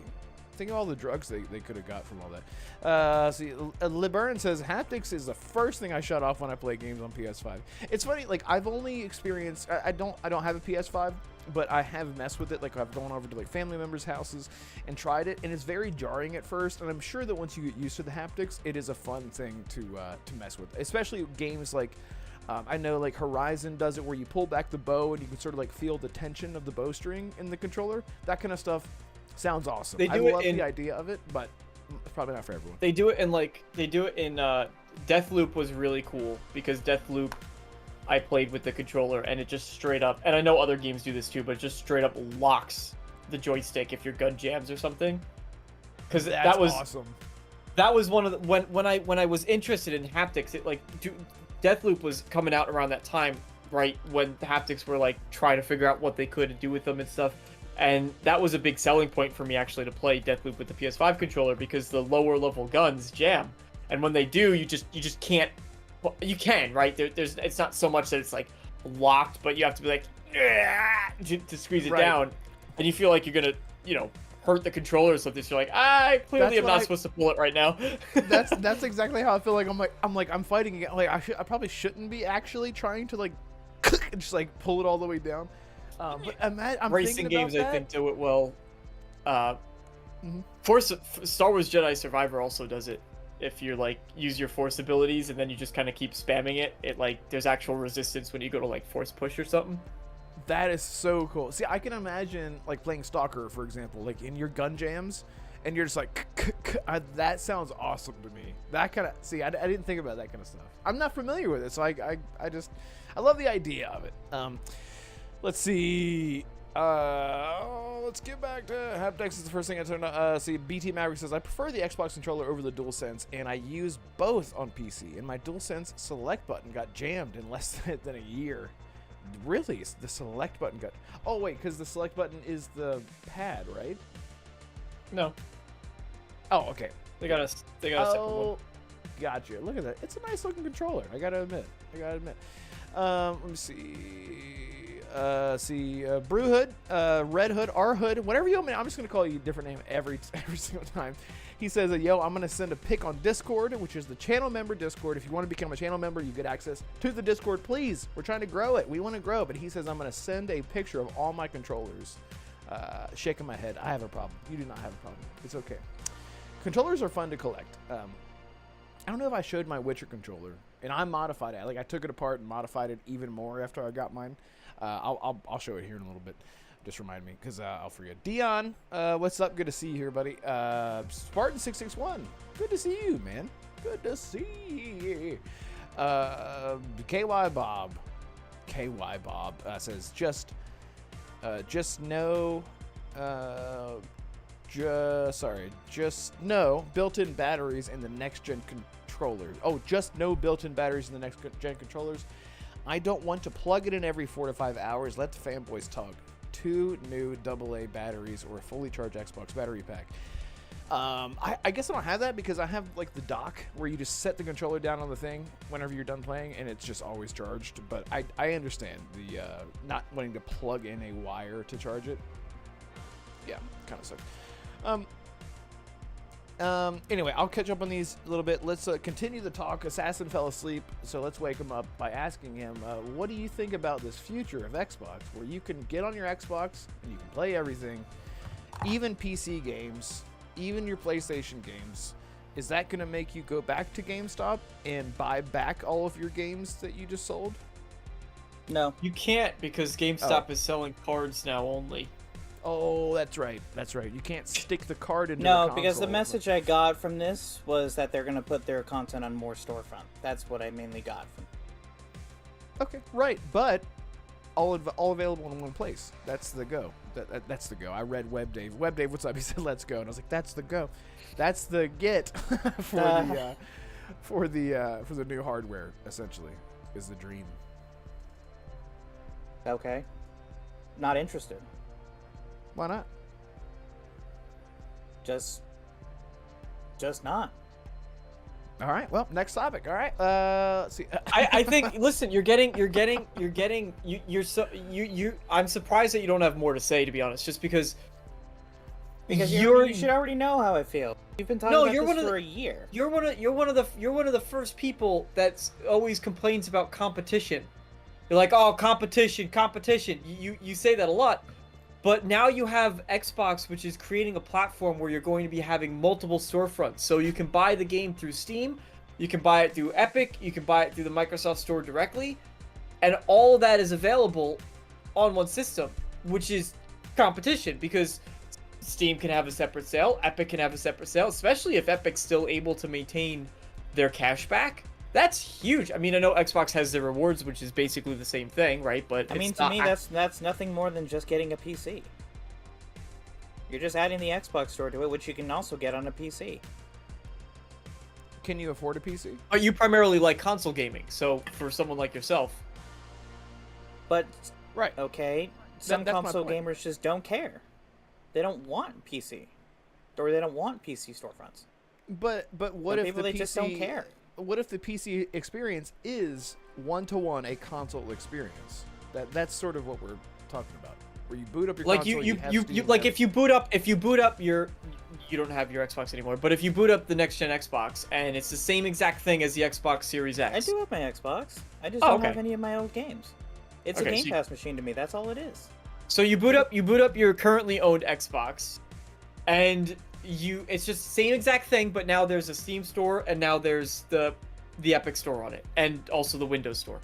Think of all the drugs they could have got from all that. See, LeBaron says haptics is the first thing I shut off when I play games on PS5. It's funny, like I've only experienced. I don't have a PS5, but I have messed with it. Like I've gone over to like family members' houses and tried it, and it's very jarring at first. And I'm sure that once you get used to the haptics, it is a fun thing to mess with, especially games like. I know like Horizon does it where you pull back the bow and you can sort of like feel the tension of the bowstring in the controller. That kind of stuff sounds awesome. They I do it love in- the idea of it, but it's probably not for everyone. They do it in Deathloop was really cool because Deathloop I played with the controller and it just straight up, and I know other games do this too, but it just straight up locks the joystick if your gun jams or something. Because that was awesome. That was one of the when I was interested in haptics, Deathloop was coming out around that time, right when the haptics were like trying to figure out what they could do with them and stuff. And that was a big selling point for me actually to play Deathloop with the PS5 controller because the lower level guns jam, and when they do, you just can't. Well, you can, right? There's it's not so much that it's like locked, but you have to be like to squeeze it Right. down, and you feel like you're gonna hurt the controller or something. So you're like, I clearly That's am what not I- supposed to pull it right now. That's exactly how I feel. Like I'm fighting again. Like I probably shouldn't be actually trying to like just like pull it all the way down. But I'm Racing thinking games, about I that. think, do it well. Mhm. Star Wars Jedi Survivor also does it. If you like use your force abilities and then you just kind of keep spamming it, there's actual resistance when you go to like force push or something. That is so cool. See, I can imagine like playing Stalker, for example, like in your gun jams, and you're just like, that sounds awesome to me. That kind of I didn't think about that kind of stuff. I'm not familiar with it, so I love the idea of it. Let's see. Let's get back to haptics. Is the first thing I turned on. See, BT Maverick says I prefer the Xbox controller over the DualSense, and I use both on PC. And my DualSense select button got jammed in less than a year. Really? The select button got... Oh, wait, because the select button is the pad, right? No, Oh, okay. they got a separate one. Oh, gotcha. Look at that. It's a nice looking controller. I gotta admit. Let me see. Brewhood, Red Hood, R Hood, whatever you want me. I'm just gonna call you a different name every single time. He says, "Yo, I'm gonna send a pic on Discord, which is the channel member Discord. If you want to become a channel member, you get access to the Discord. Please, we're trying to grow it. We want to grow." But he says, "I'm gonna send a picture of all my controllers." Shaking my head. I have a problem. You do not have a problem. It's okay. Controllers are fun to collect. I don't know if I showed my Witcher controller, and I modified it. Like I took it apart and modified it even more after I got mine. I'll show it here in a little bit. Just remind me, because I'll forget. Dion, what's up? Good to see you here, buddy. Spartan661, good to see you, man. Good to see you. KY Bob, KY Bob says just no built-in batteries in the next gen controllers. Oh, just no built-in batteries in the next gen controllers. I don't want to plug it in every 4 to 5 hours. Let the fanboys talk. 2 new AA batteries or a fully charged Xbox battery pack. I guess I don't have that because I have like the dock where you just set the controller down on the thing whenever you're done playing and it's just always charged. But I understand the not wanting to plug in a wire to charge it. Yeah, kind of sucks. Anyway, I'll catch up on these a little bit. Let's continue the talk. Assassin fell asleep, so let's wake him up by asking him, what do you think about this future of Xbox where you can get on your Xbox and you can play everything, even PC games, even your PlayStation games? Is that going to make you go back to GameStop and buy back all of your games that you just sold? No. You can't because GameStop is selling cards now only. Oh, that's right. That's right. You can't stick the card into the No, console. because the message I got from this was that they're going to put their content on more storefront. That's what I mainly got from. Okay, right. But all available in one place. That's the go. That's the go. I read WebDave. WebDave, what's up? He said, "Let's go," and I was like, "That's the go. That's the get for the new hardware. Essentially, is the dream." Okay. Not interested. Why not? Just not. All right. Well, next topic. All right. Let's see. I think. Listen, I'm surprised that you don't have more to say, to be honest. Just because you should already know how I feel. You've been talking about this for a year. You're one of the first people that always complains about competition. You're like, oh, competition. You say that a lot. But now you have Xbox, which is creating a platform where you're going to be having multiple storefronts. So you can buy the game through Steam, you can buy it through Epic, you can buy it through the Microsoft Store directly, and all that is available on one system, which is competition because Steam can have a separate sale, Epic can have a separate sale, especially if Epic's still able to maintain their cashback. That's huge. I mean, I know Xbox has their rewards, which is basically the same thing, right? But I mean, to me, that's nothing more than just getting a PC. You're just adding the Xbox store to it, which you can also get on a PC. Can you afford a PC? But you primarily like console gaming, so for someone like yourself. But right, okay, some console gamers just don't care. They don't want PC, or they don't want PC storefronts. But what if people the PC, they just don't care? What if the PC experience is one-to-one a console experience? That's sort of what we're talking about. Where you boot up your console, you like if you boot up your, you don't have your Xbox anymore, but if you boot up the next gen Xbox and it's the same exact thing as the Xbox Series X. I do have my Xbox. I just don't have any of my old games. It's a Game Pass machine to me. That's all it is. So you boot up your currently owned Xbox, and it's just the same exact thing, but now there's a Steam store and now there's the Epic store on it, and also the Windows store.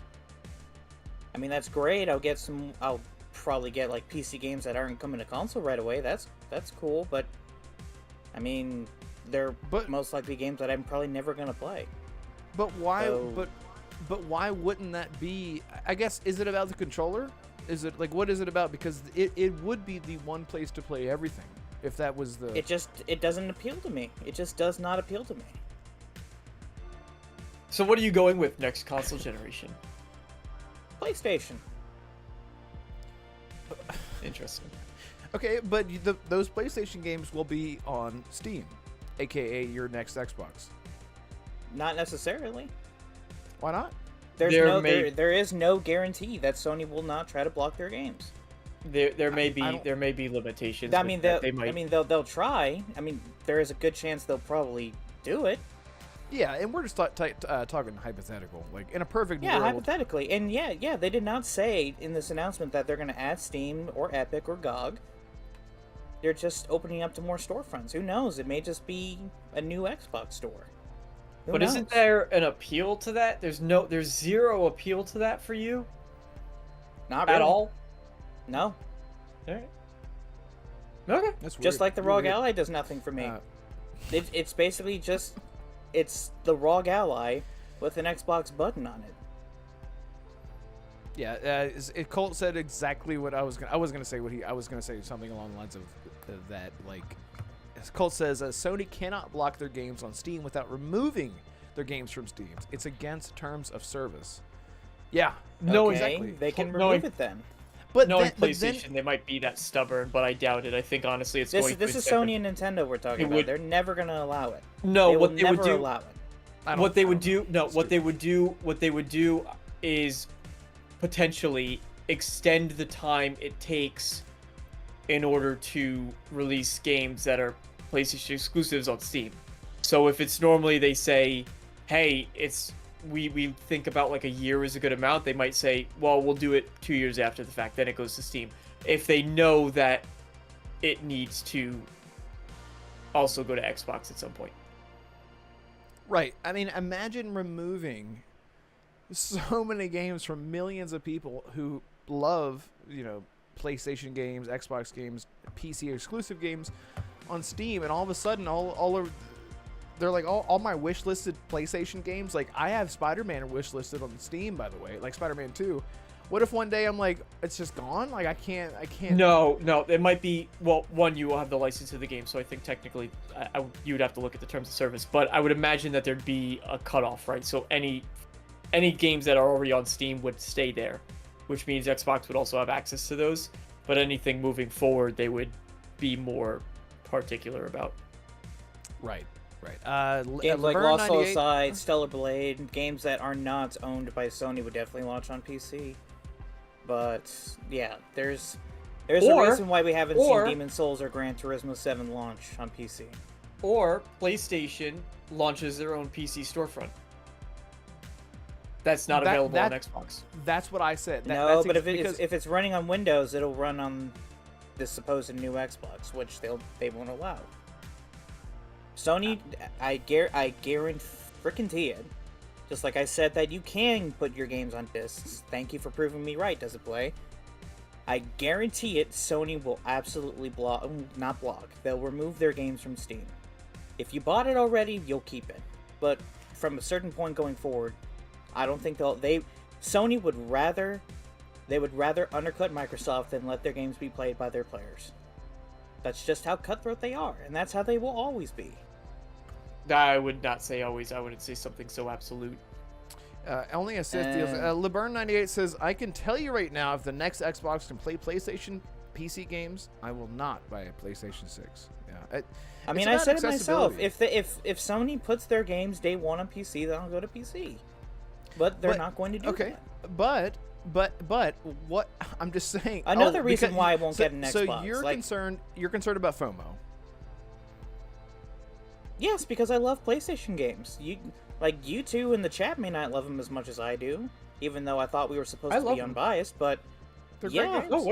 I mean, that's great. I'll probably get like PC games that aren't coming to console right away. That's cool, but I mean, they're most likely games that I'm probably never gonna play. But why? But why wouldn't that be? I guess, is it about the controller? Is it like, what is it about? Because it would be the one place to play everything if that was the. It doesn't appeal to me. It just does not appeal to me. So what are you going with next console generation? PlayStation. Interesting. Okay, but those PlayStation games will be on Steam, aka your next Xbox. Not necessarily. Why not? There is no guarantee that Sony will not try to block their games. There may be limitations. I mean, they'll try. I mean, there is a good chance they'll probably do it. Yeah, and we're just talking hypothetical, like in a perfect world. Yeah, hypothetically, and yeah, they did not say in this announcement that they're going to add Steam or Epic or GOG. They're just opening up to more storefronts. Who knows? It may just be a new Xbox store. Who knows? Isn't there an appeal to that? There's zero appeal to that for you? Not really. At all? No. Alright. Okay. That's weird. Just like the ROG Ally does nothing for me. It's basically just it's the ROG Ally with an Xbox button on it. Yeah, Colt said exactly what I was gonna. I was gonna say I was gonna say something along the lines of that. Like, as Colt says, Sony cannot block their games on Steam without removing their games from Steam. It's against terms of service. Yeah, No, Okay, exactly. they can No, remove it then. But Knowing then, but PlayStation, then, they might be that stubborn, but I doubt it. I think honestly, it's This going. this to is be Sony and Nintendo we're talking about. would- They're never gonna allow it. No, they will what they would never do. allow it. What they would I don't do. know. No, It's what true. they would do. What they would do is potentially extend the time it takes in order to release games that are PlayStation exclusives on Steam. So if it's normally they say, hey, we think about like a year is a good amount, they might say, well, we'll do it 2 years after the fact, then it goes to Steam. If they know that it needs to also go to Xbox at some point. Right. I mean, imagine removing so many games from millions of people who love, PlayStation games, Xbox games, PC exclusive games on Steam, and all of a sudden, they're like all my wish listed PlayStation games. Like, I have Spider-Man wish listed on Steam, by the way, like Spider-Man 2. What if one day I'm like, it's just gone? Like, I can't. No, it might be, well, one, you will have the license to the game, so I think technically you would have to look at the terms of service, but I would imagine that there'd be a cutoff, right? So any games that are already on Steam would stay there, which means Xbox would also have access to those, but anything moving forward, they would be more particular about. Right. Games like Laverne Lost Soul 98 Aside, Stellar Blade, games that are not owned by Sony would definitely launch on PC. But yeah, there's a reason why we haven't seen Demon's Souls or Gran Turismo 7 launch on PC. Or PlayStation launches their own PC storefront. That's not available on Xbox. That's what I said. No, but if it's running on Windows, it'll run on the supposed new Xbox, which they won't allow. Sony, I guarantee it. Just like I said that you can put your games on discs. Thank you for proving me right, does it play? I guarantee it, Sony will absolutely not block. They'll remove their games from Steam. If you bought it already, you'll keep it. But from a certain point going forward, I don't think Sony would rather undercut Microsoft than let their games be played by their players. That's just how cutthroat they are, and that's how they will always be. I would not say always. I wouldn't say something so absolute. Only assist deals. LeBurn98 says, I can tell you right now, if the next Xbox can play PlayStation PC games, I will not buy a PlayStation 6. Yeah, I mean, I said it myself. If Sony puts their games day one on PC, then I'll go to PC. But they're not going to do that. But what I'm just saying. Another reason why I won't get an Xbox. So you're concerned. You're concerned about FOMO. Yes, because I love PlayStation games. You two in the chat may not love them as much as I do, even though I thought we were supposed to be unbiased. But they're yeah, great games. No,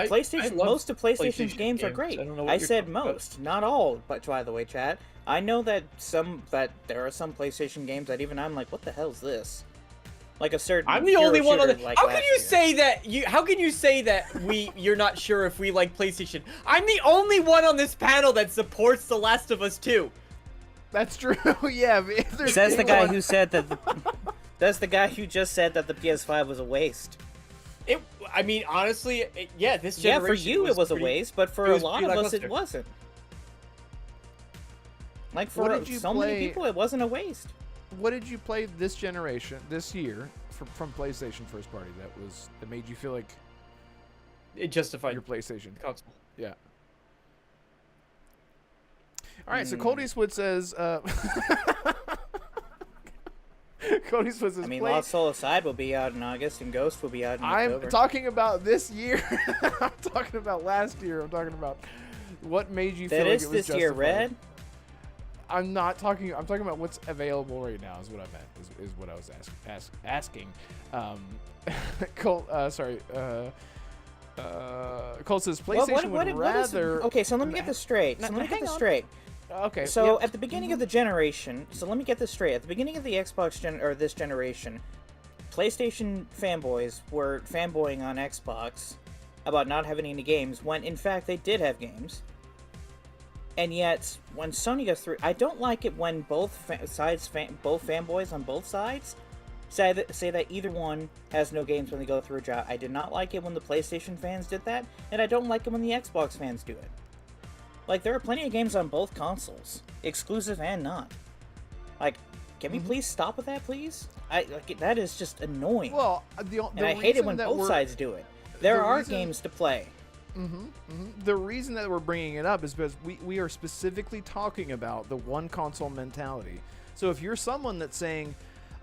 PlayStation. Most of PlayStation's games are great. I said most, not all. But by the way, chat, I know that there are some PlayStation games that even I'm like, what the hell is this? Like a certain. I'm the only one on the. Like how can you say that? How can you say that you're not sure if we like PlayStation? I'm the only one on this panel that supports The Last of Us 2. That's true. Yeah. Says the guy who said that. That's the guy who just said that the PS5 was a waste. I mean, honestly, this generation. Yeah, for you it was a waste, but for a lot of us it wasn't. Like for so many people, it wasn't a waste. What did you play this year, from PlayStation first party that made you feel like it justified your PlayStation console? Yeah. All right, so Colt Eastwood says. Colt Eastwood says. I mean, Lost Soul Aside will be out in August, and Ghost will be out in October. I'm talking about this year. I'm talking about last year. I'm talking about what made you feel like it was this justified. year, Red. I'm talking about what's available right now. Is what I meant. Is what I was asking. Colt. Colt says PlayStation would rather. Okay, so let me get this straight. Okay. So at the beginning of the generation, At the beginning of the Xbox this generation, PlayStation fanboys were fanboying on Xbox about not having any games when in fact they did have games. And yet, when Sony goes through, I don't like it when both fanboys on both sides say that either one has no games when they go through a drought. I did not like it when the PlayStation fans did that, and I don't like it when the Xbox fans do it. Like, there are plenty of games on both consoles, exclusive and not. Like, can we please stop with that, please? That is just annoying. Well, and I hate it when both sides do it. There are games to play. The reason that we're bringing it up is because we are specifically talking about the one console mentality. So if you're someone that's saying,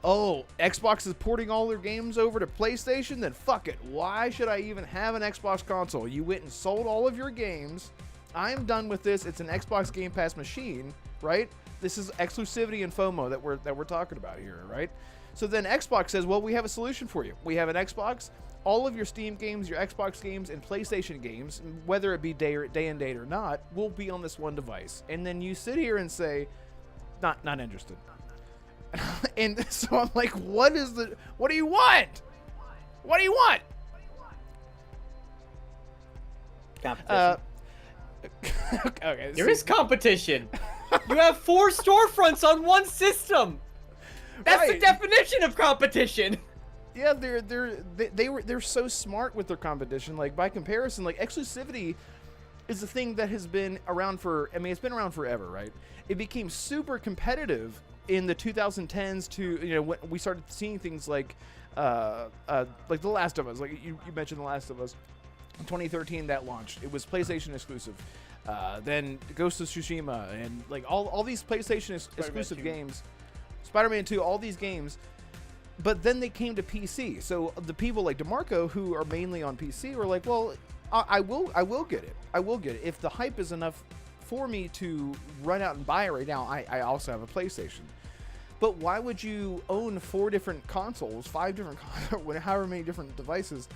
oh, Xbox is porting all their games over to PlayStation, then fuck it. Why should I even have an Xbox console? You went and sold all of your games. I'm done with this. It's an Xbox Game Pass machine, right? This is exclusivity and FOMO that we're talking about here, right? So then Xbox says, well, we have a solution for you. We have an Xbox. All of your Steam games, your Xbox games, and PlayStation games, whether it be day and date or not, will be on this one device. And then you sit here and say, not interested. And so I'm like, what do you want? What do you want? Competition. Okay. There is competition. You have 4 storefronts on one system. That's the definition of competition. Yeah, they're so smart with their competition. Like, by comparison, like, exclusivity is a thing that has been around it's been around forever, right? It became super competitive in the 2010s to, when we started seeing things like The Last of Us. Like you mentioned The Last of Us. In 2013 that launched. It was PlayStation exclusive. Then Ghost of Tsushima and like all these PlayStation exclusive games. Spider-Man 2, all these games. But then they came to PC. So the people like DeMarco, who are mainly on PC, were like, well, I will get it. I will get it. If the hype is enough for me to run out and buy it right now, I also have a PlayStation. But why would you own 4 different consoles, 5 different consoles, however many different devices,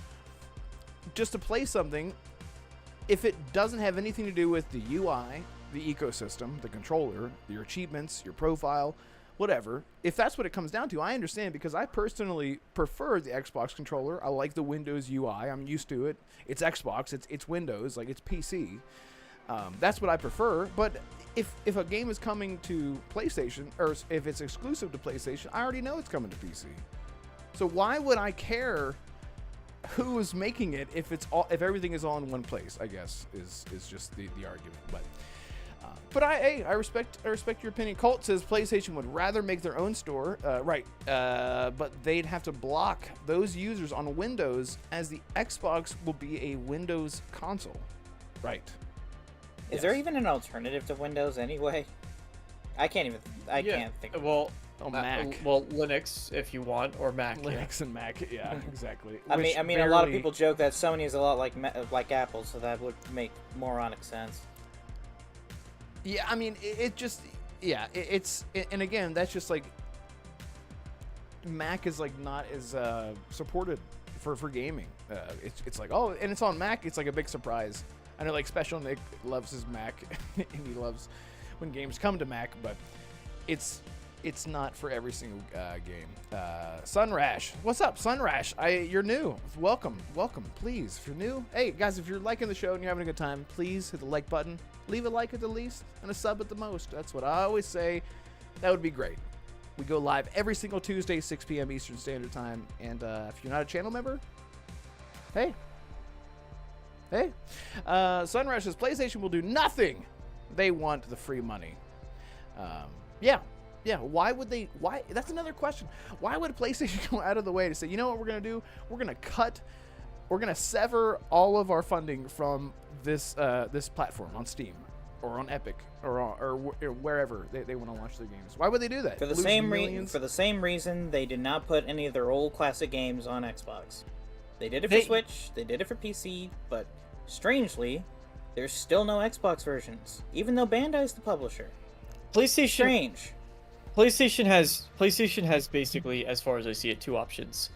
just to play something if it doesn't have anything to do with the UI, the ecosystem, the controller, your achievements, your profile, whatever? If that's what it comes down to, I understand, because I personally prefer the Xbox controller. I like the Windows UI. I'm used to it. It's Xbox. It's Windows. Like, it's PC. That's what I prefer. But if a game is coming to PlayStation, or if it's exclusive to PlayStation, I already know it's coming to PC. So why would I care who is making it if everything is all in one place? I guess is just the argument. But I respect your opinion. Colt says PlayStation would rather make their own store, right? But they'd have to block those users on Windows, as the Xbox will be a Windows console, right? Is there even an alternative to Windows anyway? I can't think of it. Mac. Well, Linux if you want, or Mac. Linux and Mac, yeah, exactly. I mean, a lot of people joke that Sony is a lot like Apple, so that would make moronic sense. Yeah, I mean, it's and again, that's just like, Mac is like not as supported for gaming. It's like, oh, and it's on Mac. It's like a big surprise. I know, like, Special Nick loves his Mac, and he loves when games come to Mac, but it's not for every single game. Sunrash, what's up, Sunrash? You're new. Welcome. Please, if you're new, hey guys, if you're liking the show and you're having a good time, please hit the like button. Leave a like at the least and a sub at the most. That's what I always say. That would be great. We go live every single Tuesday, 6 p.m. Eastern Standard Time. And if you're not a channel member, hey. Sunrush says PlayStation will do nothing. They want the free money. Yeah. Why would they? Why? That's another question. Why would PlayStation go out of the way to say, you know what we're gonna do? We're gonna sever all of our funding from this platform on Steam or on Epic or wherever they want to launch their games. Why would they do that? For the same reason they did not put any of their old classic games on Xbox. They did it for Switch, they did it for PC, but strangely, there's still no Xbox versions, even though Bandai's the publisher. PlayStation has basically, as far as I see it, 2 options.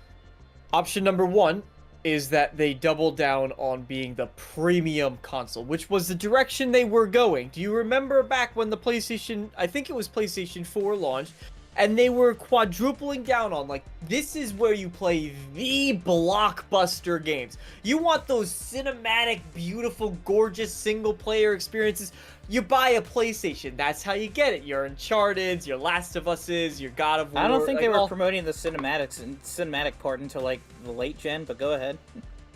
Option number 1 is that they double down on being the premium console, which was the direction they were going. Do you remember back when the PlayStation, I think it was PlayStation 4 launched, And they were quadrupling down on, like, this is where you play the blockbuster games. You want those cinematic, beautiful, gorgeous single-player experiences, you buy a PlayStation. That's how you get it. Your Uncharted, your Last of Us's, your God of War. I don't think like, they were promoting the cinematic part until like the late gen, but go ahead.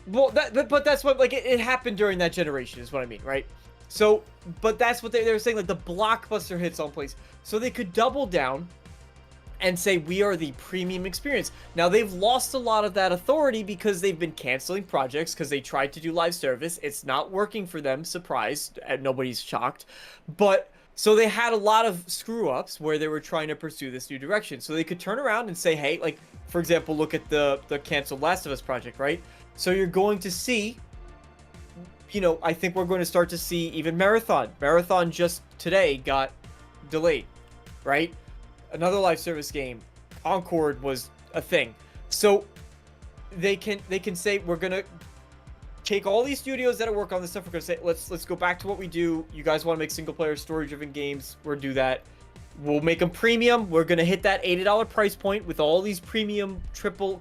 Well, but that's what, like, it happened during that generation is what I mean, right? So, but that's what they were saying, like, the blockbuster hits on place. So they could double down and say, we are the premium experience. Now, they've lost a lot of that authority because they've been canceling projects because they tried to do live service. It's not working for them, surprise, and nobody's shocked. But, so they had a lot of screw-ups where they were trying to pursue this new direction. So they could turn around and say, hey, like, for example, look at the canceled Last of Us project, right? So you're going to see, you know, I think we're going to start to see even Marathon. Marathon just today got delayed, right? Another live service game, Concord, was a thing. So they can say, we're gonna take all these studios that work on this stuff. We're gonna say, let's go back to what we do. You guys want to make single player story driven games? We'll do that. We'll make them premium. We're gonna hit that $80 price point with all these premium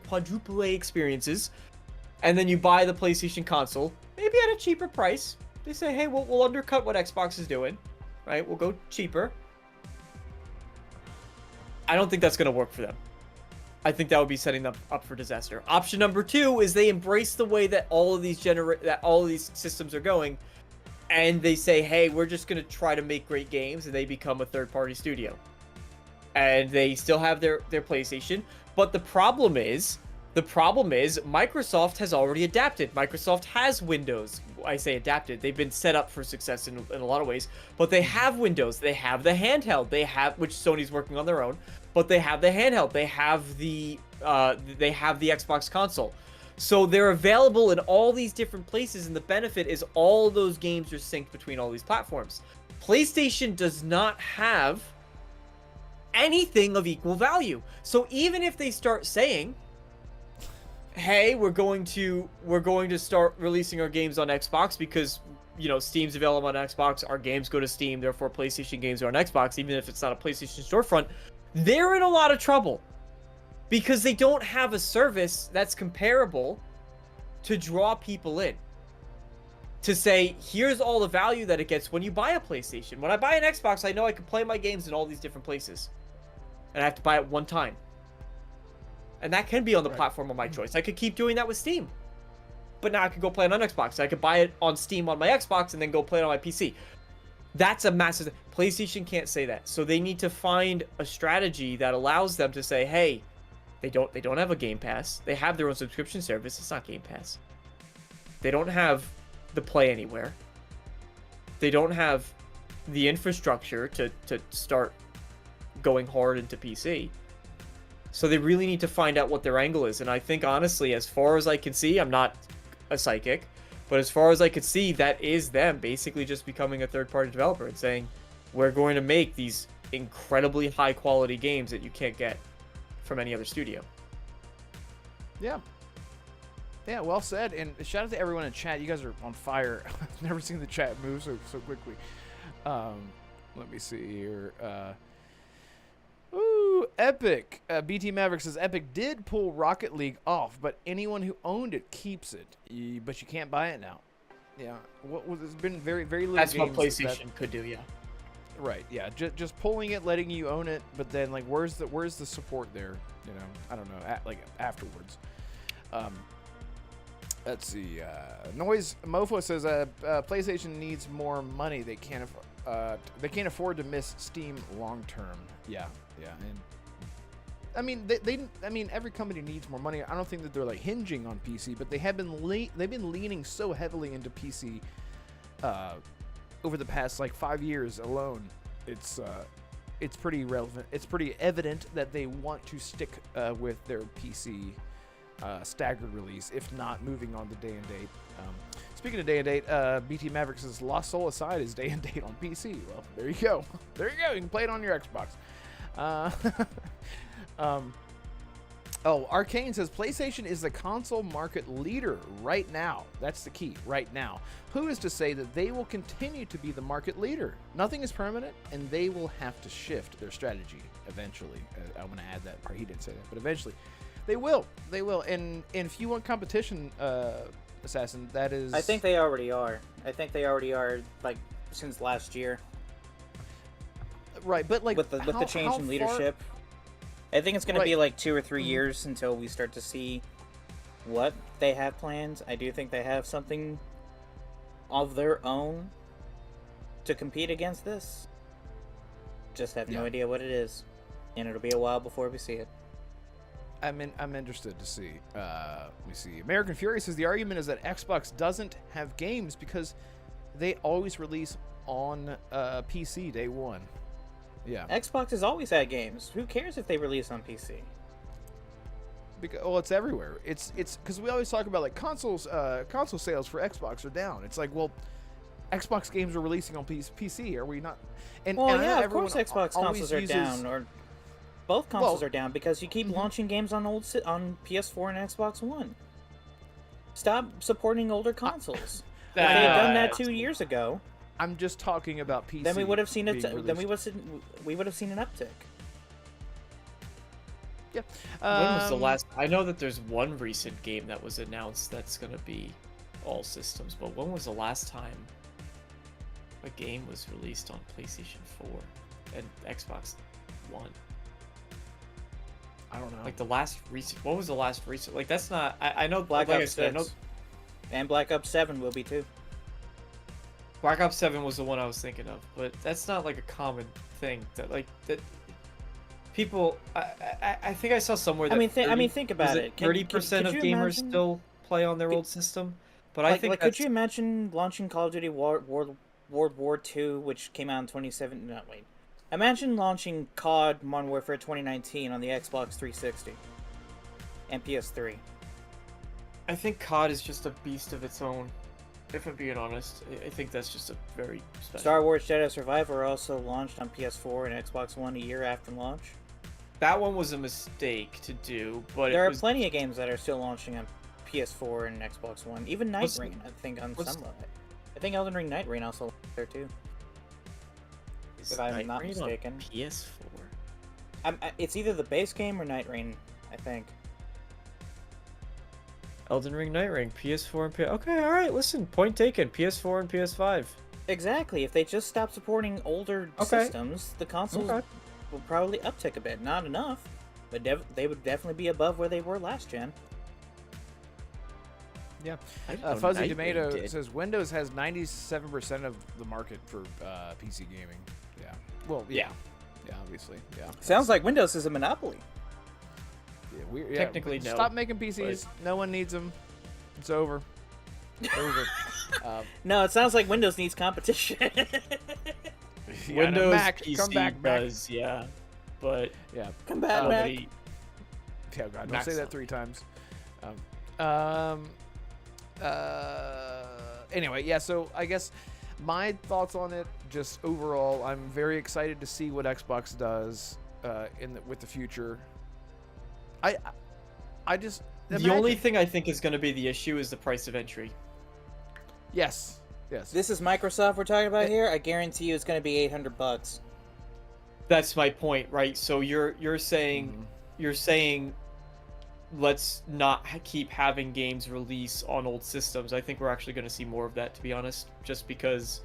quadruple A experiences, and then you buy the PlayStation console, maybe at a cheaper price. They say, hey, we'll undercut what Xbox is doing, right? We'll go cheaper. I don't think that's going to work for them. I think that would be setting them up for disaster. Option number 2 is they embrace the way that all of these systems are going, and they say, hey, we're just going to try to make great games, and they become a third-party studio. And they still have their PlayStation, but the problem is Microsoft has already adapted. Microsoft has Windows. I say adapted. They've been set up for success in a lot of ways, but they have Windows. They have the handheld. They have, which Sony's working on their own, but they have the handheld. They have the Xbox console. So they're available in all these different places, and the benefit is all those games are synced between all these platforms. PlayStation does not have anything of equal value. So even if they start saying, hey, we're going to start releasing our games on Xbox because, you know, Steam's available on Xbox, our games go to Steam, therefore PlayStation games are on Xbox, even if it's not a PlayStation storefront, they're in a lot of trouble because they don't have a service that's comparable to draw people in. To say, here's all the value that it gets when you buy a PlayStation. When I buy an Xbox, I know I can play my games in all these different places. And I have to buy it one time. And that can be on the platform of my choice. I could keep doing that with Steam. But now I could go play it on Xbox. I could buy it on Steam on my Xbox and then go play it on my PC. That's a massive... PlayStation can't say that. So they need to find a strategy that allows them to say, hey, they don't have a Game Pass. They have their own subscription service. It's not Game Pass. They don't have the Play Anywhere. They don't have the infrastructure to start going hard into PC. So they really need to find out what their angle is. And I think, honestly, as far as I can see, I'm not a psychic, but as far as I could see, that is them basically just becoming a third-party developer and saying, we're going to make these incredibly high-quality games that you can't get from any other studio. Yeah. Yeah, well said. And shout out to everyone in chat. You guys are on fire. I've never seen the chat move so quickly. Let me see here. Ooh, Epic. BT Maverick says Epic did pull Rocket League off, but anyone who owned it keeps it. But you can't buy it now. Yeah, there's been very little. That's games what PlayStation could do, yeah. Right. Yeah. Just pulling it, letting you own it, but then like, where's the support there? You know, I don't know. Like afterwards. Let's see. Noise Mofo says PlayStation needs more money. They can't afford to miss Steam long term. Yeah. And I mean, every company needs more money. I don't think that they're like hinging on PC, but they've been leaning so heavily into PC over the past like 5 years alone. It's pretty relevant. It's pretty evident that they want to stick with their PC staggered release, if not moving on to day and date. Speaking of day and date, BT Maverick says Lost Soul Aside is day and date on PC. Well, there you go. There you go. You can play it on your Xbox. Oh, Arcane says PlayStation is the console market leader right now. That's the key, right now. Who is to say that they will continue to be the market leader? Nothing is permanent, and they will have to shift their strategy eventually. I'm going to add that part. He didn't say that, but eventually. They will. They will. And if you want competition, Assassin, that is... I think they already are. I think they already are, like, since last year. Right, but like... With the change in leadership. I think it's going to be like 2 or 3 years until we start to see what they have planned. I do think they have something of their own to compete against this. Just have no idea what it is. And it'll be a while before we see it. I'm interested to see. We see. American Fury says the argument is that Xbox doesn't have games because they always release on PC day one. Yeah. Xbox has always had games. Who cares if they release on PC? Because, well, it's everywhere. It's because we always talk about like console sales for Xbox are down. It's like, well, Xbox games are releasing on PC. Are we not? And of course Xbox consoles are down, or both consoles are down because you keep launching games on on PS4 and Xbox One. Stop supporting older consoles. If they had done that 2 years ago. I'm just talking about PC. Then we would have seen it. Then we would have seen an uptick. Yeah. When was the last? I know that there's one recent game that was announced that's going to be all systems, but when was the last time a game was released on PlayStation 4 and Xbox One? I don't know. Like the last recent. What was the last recent? Like that's not. I know Black like Ops 6. And Black Ops 7 will be too. Black Ops 7 was the one I was thinking of, but that's not like a common thing that people. I think I saw somewhere that think about it. 30% of gamers still play on their old system, but I think could you imagine launching Call of Duty World War II, which came out in 2017? No, wait. Imagine launching COD Modern Warfare 2019 on the Xbox 360 and PS3. I think COD is just a beast of its own. If I'm being honest, I think that's just a very special. Star Wars Jedi Survivor also launched on PS4 and Xbox One a year after launch. That one was a mistake to do, but there are plenty of games that are still launching on PS4 and Xbox One. Even Night Rain, I think, on some level. I think Elden Ring Night Rain also there too. If I'm not mistaken. PS4. It's either the base game or Night Rain, I think. Elden Ring, Night Rain, PS4 and PS. Okay, all right. Listen, point taken. PS4 and PS5. Exactly. If they just stop supporting older systems, the consoles will probably uptick a bit. Not enough, but they would definitely be above where they were last gen. Yeah. Fuzzy Tomato says Windows has 97% of the market for PC gaming. Yeah. Well, yeah. Yeah, obviously. Yeah. Sounds like Windows is a monopoly. Yeah, Technically, no. Stop making PCs. But... No one needs them. It's over. Over. No, it sounds like Windows needs competition. Windows Mac, PC come back, does, yeah. But yeah, come back, Mac. Yeah, God, don't say that 3 times. Anyway, yeah. So I guess my thoughts on it, just overall, I'm very excited to see what Xbox does with the future. I just the only thing I think is going to be the issue is the price of entry. Yes. This is Microsoft we're talking about here. I guarantee you it's going to be $800. That's my point, right? So you're saying let's not keep having games release on old systems. I think we're actually going to see more of that, to be honest, just because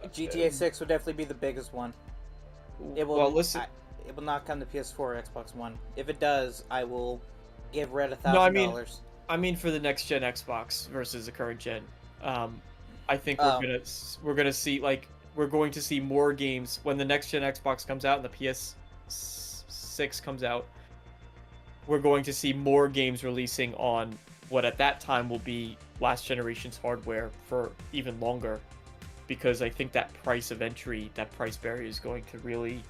GTA 6 would definitely be the biggest one. It will. Well, listen. It will not come to PS4 or Xbox One. If it does, I will give Red $1,000. No, I mean for the next gen Xbox versus the current gen. I think we're going to see more games when the next gen Xbox comes out and the PS6 comes out. We're going to see more games releasing on what at that time will be last generation's hardware for even longer, because I think that price of entry, that price barrier is going to really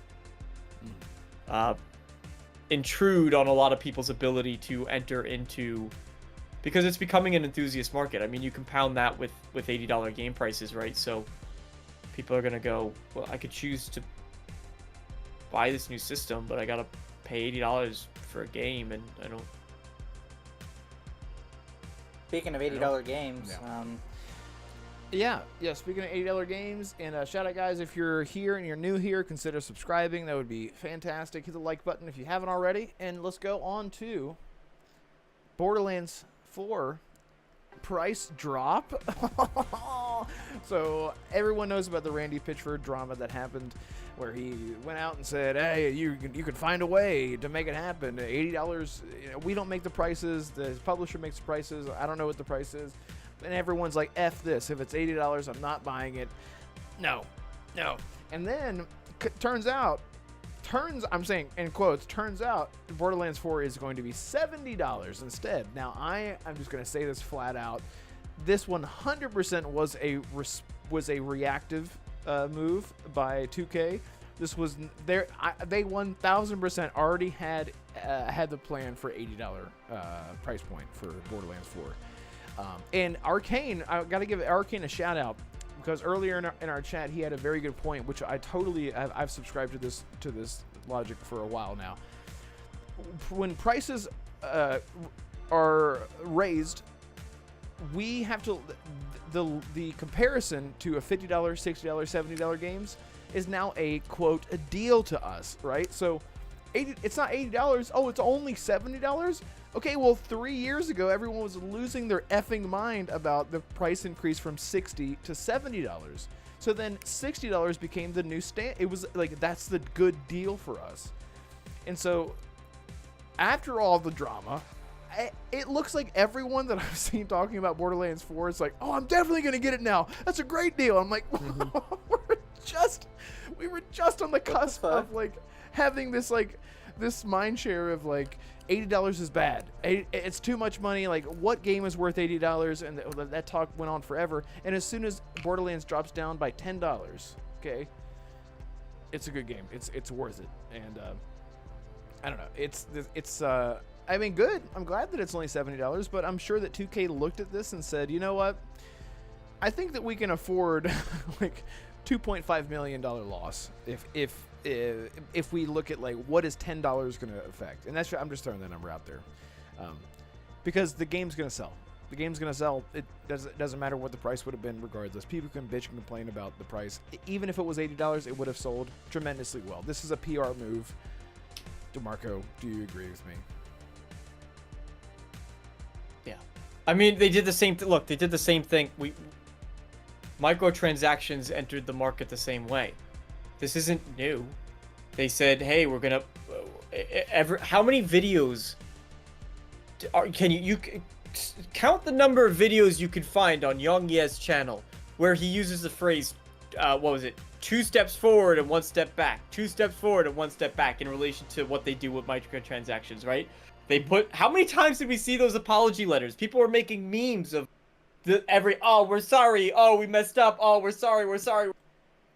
intrude on a lot of people's ability to enter into, because it's becoming an enthusiast market. I mean, you compound that with $80 game prices, right? So people are going to go, well, I could choose to buy this new system, but I got to pay $80 for a game, and I don't. Speaking of $80 games, Yeah. Speaking of $80 games, and shout out, guys, if you're here and you're new here, consider subscribing. That would be fantastic. Hit the like button if you haven't already. And let's go on to Borderlands 4 price drop. So everyone knows about the Randy Pitchford drama that happened, where he went out and said, "Hey, you can find a way to make it happen. $80. We don't make the prices. The publisher makes the prices. I don't know what the price is." And everyone's like, "F this. If it's $80, I'm not buying it." No. And then I'm saying in quotes, turns out Borderlands 4 is going to be $70 instead. Now, I'm just going to say this flat out. This 100% was a reactive move by 2K. This was they 1000% already had the plan for $80 price point for Borderlands 4. And Arcane, I got to give Arcane a shout out, because earlier in our chat he had a very good point, which I've subscribed to this logic for a while now. When prices are raised, we have to the comparison to a $50, $60, $70 games is now a quote a deal to us, right? So it's not $80. Oh, it's only $70. Okay, well, 3 years ago, everyone was losing their effing mind about the price increase from $60 to $70. So then $60 became the new stand. It was like, that's the good deal for us. And so after all the drama, it looks like everyone that I've seen talking about Borderlands 4 is like, "Oh, I'm definitely going to get it now. That's a great deal." I'm like, we were just on the cusp of like having this mind share of like $80 is bad. It's too much money. Like, what game is worth $80? And that talk went on forever. And as soon as Borderlands drops down by $10, okay, it's a good game. It's worth it. And I don't know. It's I mean, good. I'm glad that it's only $70, but I'm sure that 2K looked at this and said, "You know what? I think that we can afford like $2.5 million loss if we look at like what is $10 going to affect." And I'm just throwing that number out there, because the game's going to sell. The game's going to sell. It doesn't matter what the price would have been regardless. People can bitch and complain about the price. Even if it was $80, it would have sold tremendously well. This is a PR move. DeMarco, do you agree with me? Yeah. I mean, they did the same thing. Look, they did the same thing. Microtransactions entered the market the same way. This isn't new. They said, "Hey, we're gonna." How many videos can you count the number of videos you could find on Young Ye's channel where he uses the phrase, what was it? 2 steps forward and 1 step back. 2 steps forward and 1 step back in relation to what they do with microtransactions, right? How many times did we see those apology letters? People were making memes of "Oh, we're sorry. Oh, we messed up. Oh, we're sorry. We're sorry."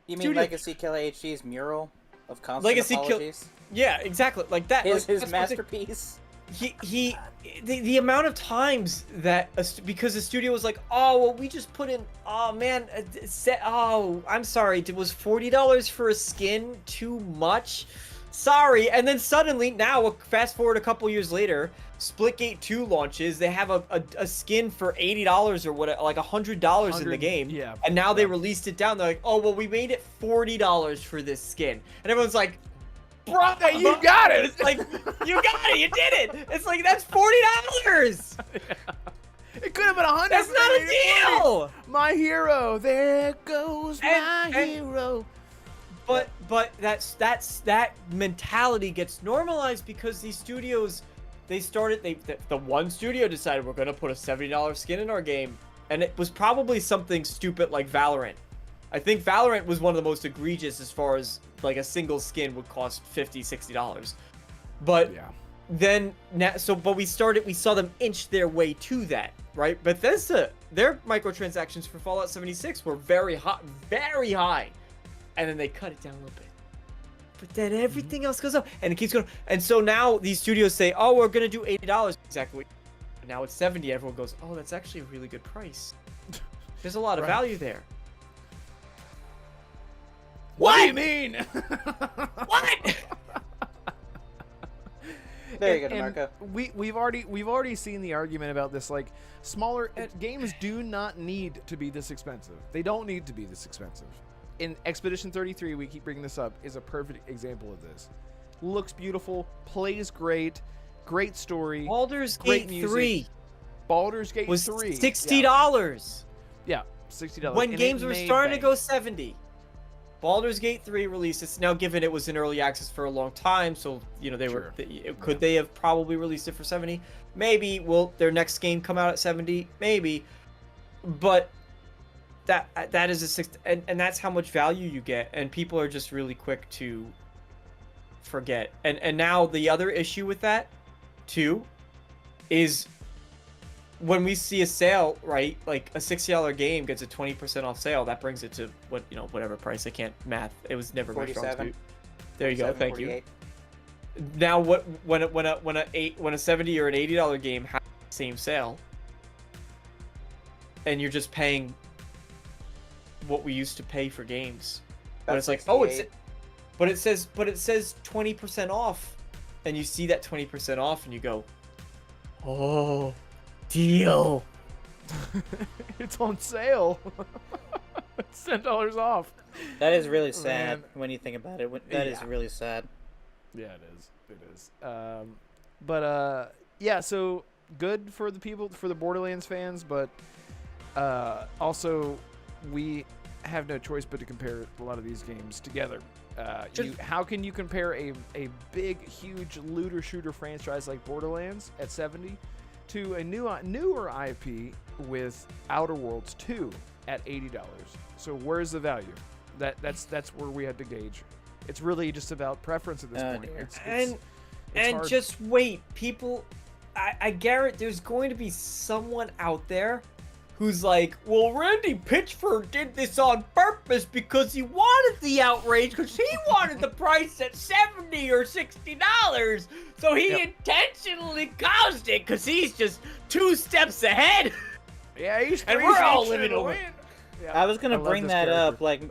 You mean Legacy Killer HD's mural of constant apologies? Yeah, exactly. Like that. His masterpiece. The amount of times that because the studio was like, "Oh, well, we just put in. Oh man, I'm sorry. Was $40 for a skin too much? Sorry." And then suddenly, now fast forward a couple years later, Splitgate 2 launches. They have a skin for $80 or what, like $100 in the game. Yeah. And now they released it down. They're like, "Oh, well, we made it $40 for this skin." And everyone's like, "Bro, you got it!" It's like, you got it. You did it. It's like, that's $40. It could have been $100. That's not a deal. My hero. There goes my hero. But that mentality gets normalized because these studios, the one studio decided, "We're gonna put a $70 skin in our game," and it was probably something stupid like Valorant. I think Valorant was one of the most egregious as far as like a single skin would cost $50, $60. But yeah. Then but we saw them inch their way to that, right? Bethesda, their microtransactions for Fallout 76 were very high. And then they cut it down a little bit. But then everything else goes up, and it keeps going. And so now these studios say, "Oh, we're gonna do $80." Exactly. And now it's $70. Everyone goes, "Oh, that's actually a really good price. There's a lot of value there." What do you mean? What? There you go, DeMarco. We've already seen the argument about this. Like, smaller games do not need to be this expensive. They don't need to be this expensive. In Expedition 33, we keep bringing this up, is a perfect example of this. Looks beautiful, plays great, great story. Baldur's great Gate music. 3 Baldur's Gate was 3 $60. Yeah, $60. When And games it were made starting to bank. go 70. Baldur's Gate 3 releases now, given it was in early access for a long time, so could they have probably released it for 70? Maybe. Will their next game come out at 70? Maybe. But that is a six, and that's how much value you get, and people are just really quick to forget. And now the other issue with that too is when we see a sale, right? Like a $60 game gets a 20% off sale, that brings it to whatever price. I can't math. It was never my strong 47. suit. There you go. Thank 48. you. Now when a $70 or an $80 game has the same sale, and you're just paying what we used to pay for games, but it's like, oh, but it says 20% off, and you see that 20% off, and you go, oh, deal. It's on sale. It's $10 off. That is really sad Man. when you think about it. That is really sad. Yeah, it is. It is. Yeah. So good for the people, for the Borderlands fans, but also we have no choice but to compare a lot of these games together. How can you compare a big, huge looter shooter franchise like Borderlands at 70 to a newer IP with Outer Worlds 2 at $80? So where's the value? That's where we have to gauge. It's really just about preference at this point. Dear. It's hard. Just wait, people. I guarantee there's going to be someone out there who's like, well, Randy Pitchford did this on purpose because he wanted the outrage, because he wanted the price at $70 or $60, so he intentionally caused it because he's just 2 steps ahead. Yeah, he's And crazy. we're all He's living trying to over. win. Yeah, I was gonna love bring this that up. character.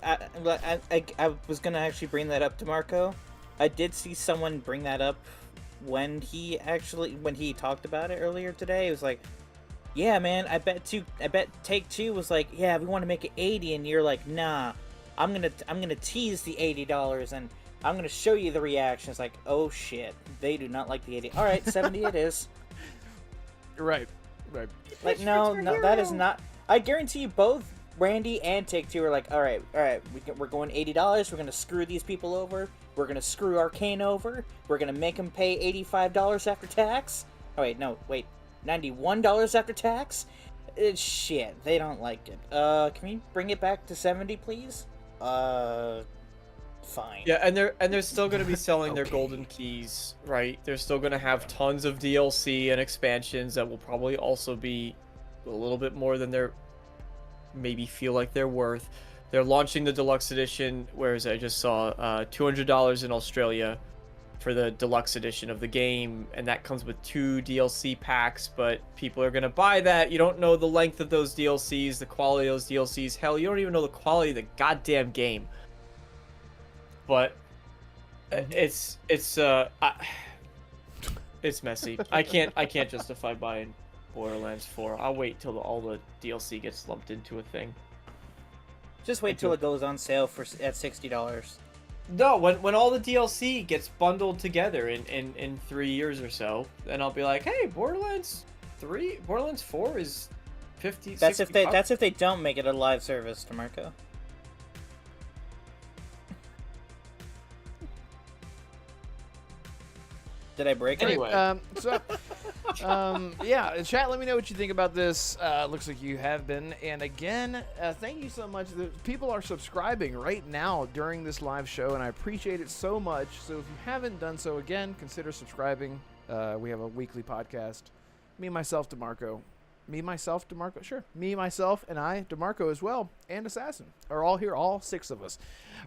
Like, I was gonna actually bring that up to Marco. I did see someone bring that up when he talked about it earlier today. It was like, yeah, man, I bet Take-Two was like, yeah, we want to make it 80, and you're like, nah, I'm gonna tease the $80 and I'm gonna show you the reaction. It's like, oh shit, they do not like the 80. All right, 70 it is. Right. Like, no, that is not. I guarantee you both Randy and Take-Two are like, all right, we're going $80. We're gonna screw these people over. We're gonna screw Arcane over. We're gonna make them pay $85 after tax. Oh wait, no, wait, $91 after tax. Shit, they don't like it. Can we bring it back to 70, please? Fine. Yeah, and they're still going to be selling their Okay. golden keys, right? They're still going to have tons of DLC and expansions that will probably also be a little bit more than they're maybe feel like they're worth. They're launching the deluxe edition, whereas I just saw $200 in Australia for the deluxe edition of the game, and that comes with 2 DLC packs, but people are going to buy that. You don't know the length of those DLCs, the quality of those DLCs. Hell, you don't even know the quality of the goddamn game. But it's messy. I can't justify buying Borderlands 4. I'll wait till all the DLC gets lumped into a thing. Just wait till it goes on sale at $60. No, when all the DLC gets bundled together in 3 years or so, then I'll be like, hey, Borderlands 4 is 50. That's $60 if they don't make it a live service, DeMarco. Did I break it? Anyway. Yeah, chat, let me know what you think about this. Looks like you have been. And again, thank you so much. People are subscribing right now during this live show, and I appreciate it so much. So if you haven't done so, again, consider subscribing. We have a weekly podcast. Me, myself, DeMarco. Sure. Me, myself, and I, DeMarco as well, and Assassin are all here. All 6 of us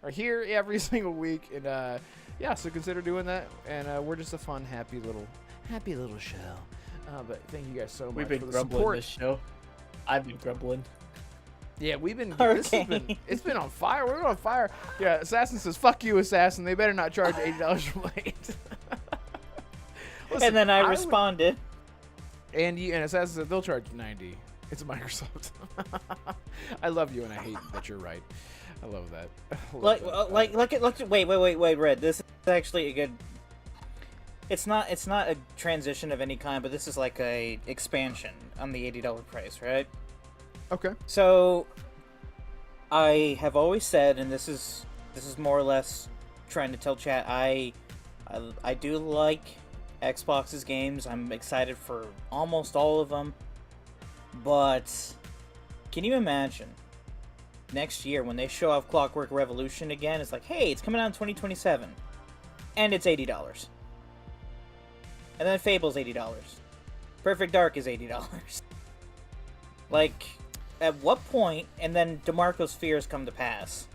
are here every single week. And yeah, so consider doing that. And we're just a fun, happy little show. But thank you guys so much We've been for the grumbling support. this show. I've been grumbling. Yeah, we've been. Okay. It's been on fire. We're on fire. Yeah, Assassin says, "Fuck you, Assassin. They better not charge $80 for late." Listen, and then I would- responded. and Assassin said they'll charge 90. It's Microsoft. I love you, and I hate that you're right. I love that. I love that. Look at wait, Red. This is actually a good. It's not a transition of any kind, but this is like a expansion on the $80 price, right? Okay. So, I have always said, and this is more or less trying to tell chat, I do like Xbox's games. I'm excited for almost all of them. But can you imagine next year when they show off Clockwork Revolution again? It's like, hey, it's coming out in 2027, and it's $80. And then Fable's $80. Perfect Dark is $80. Like, at what point? And then DeMarco's fears come to pass.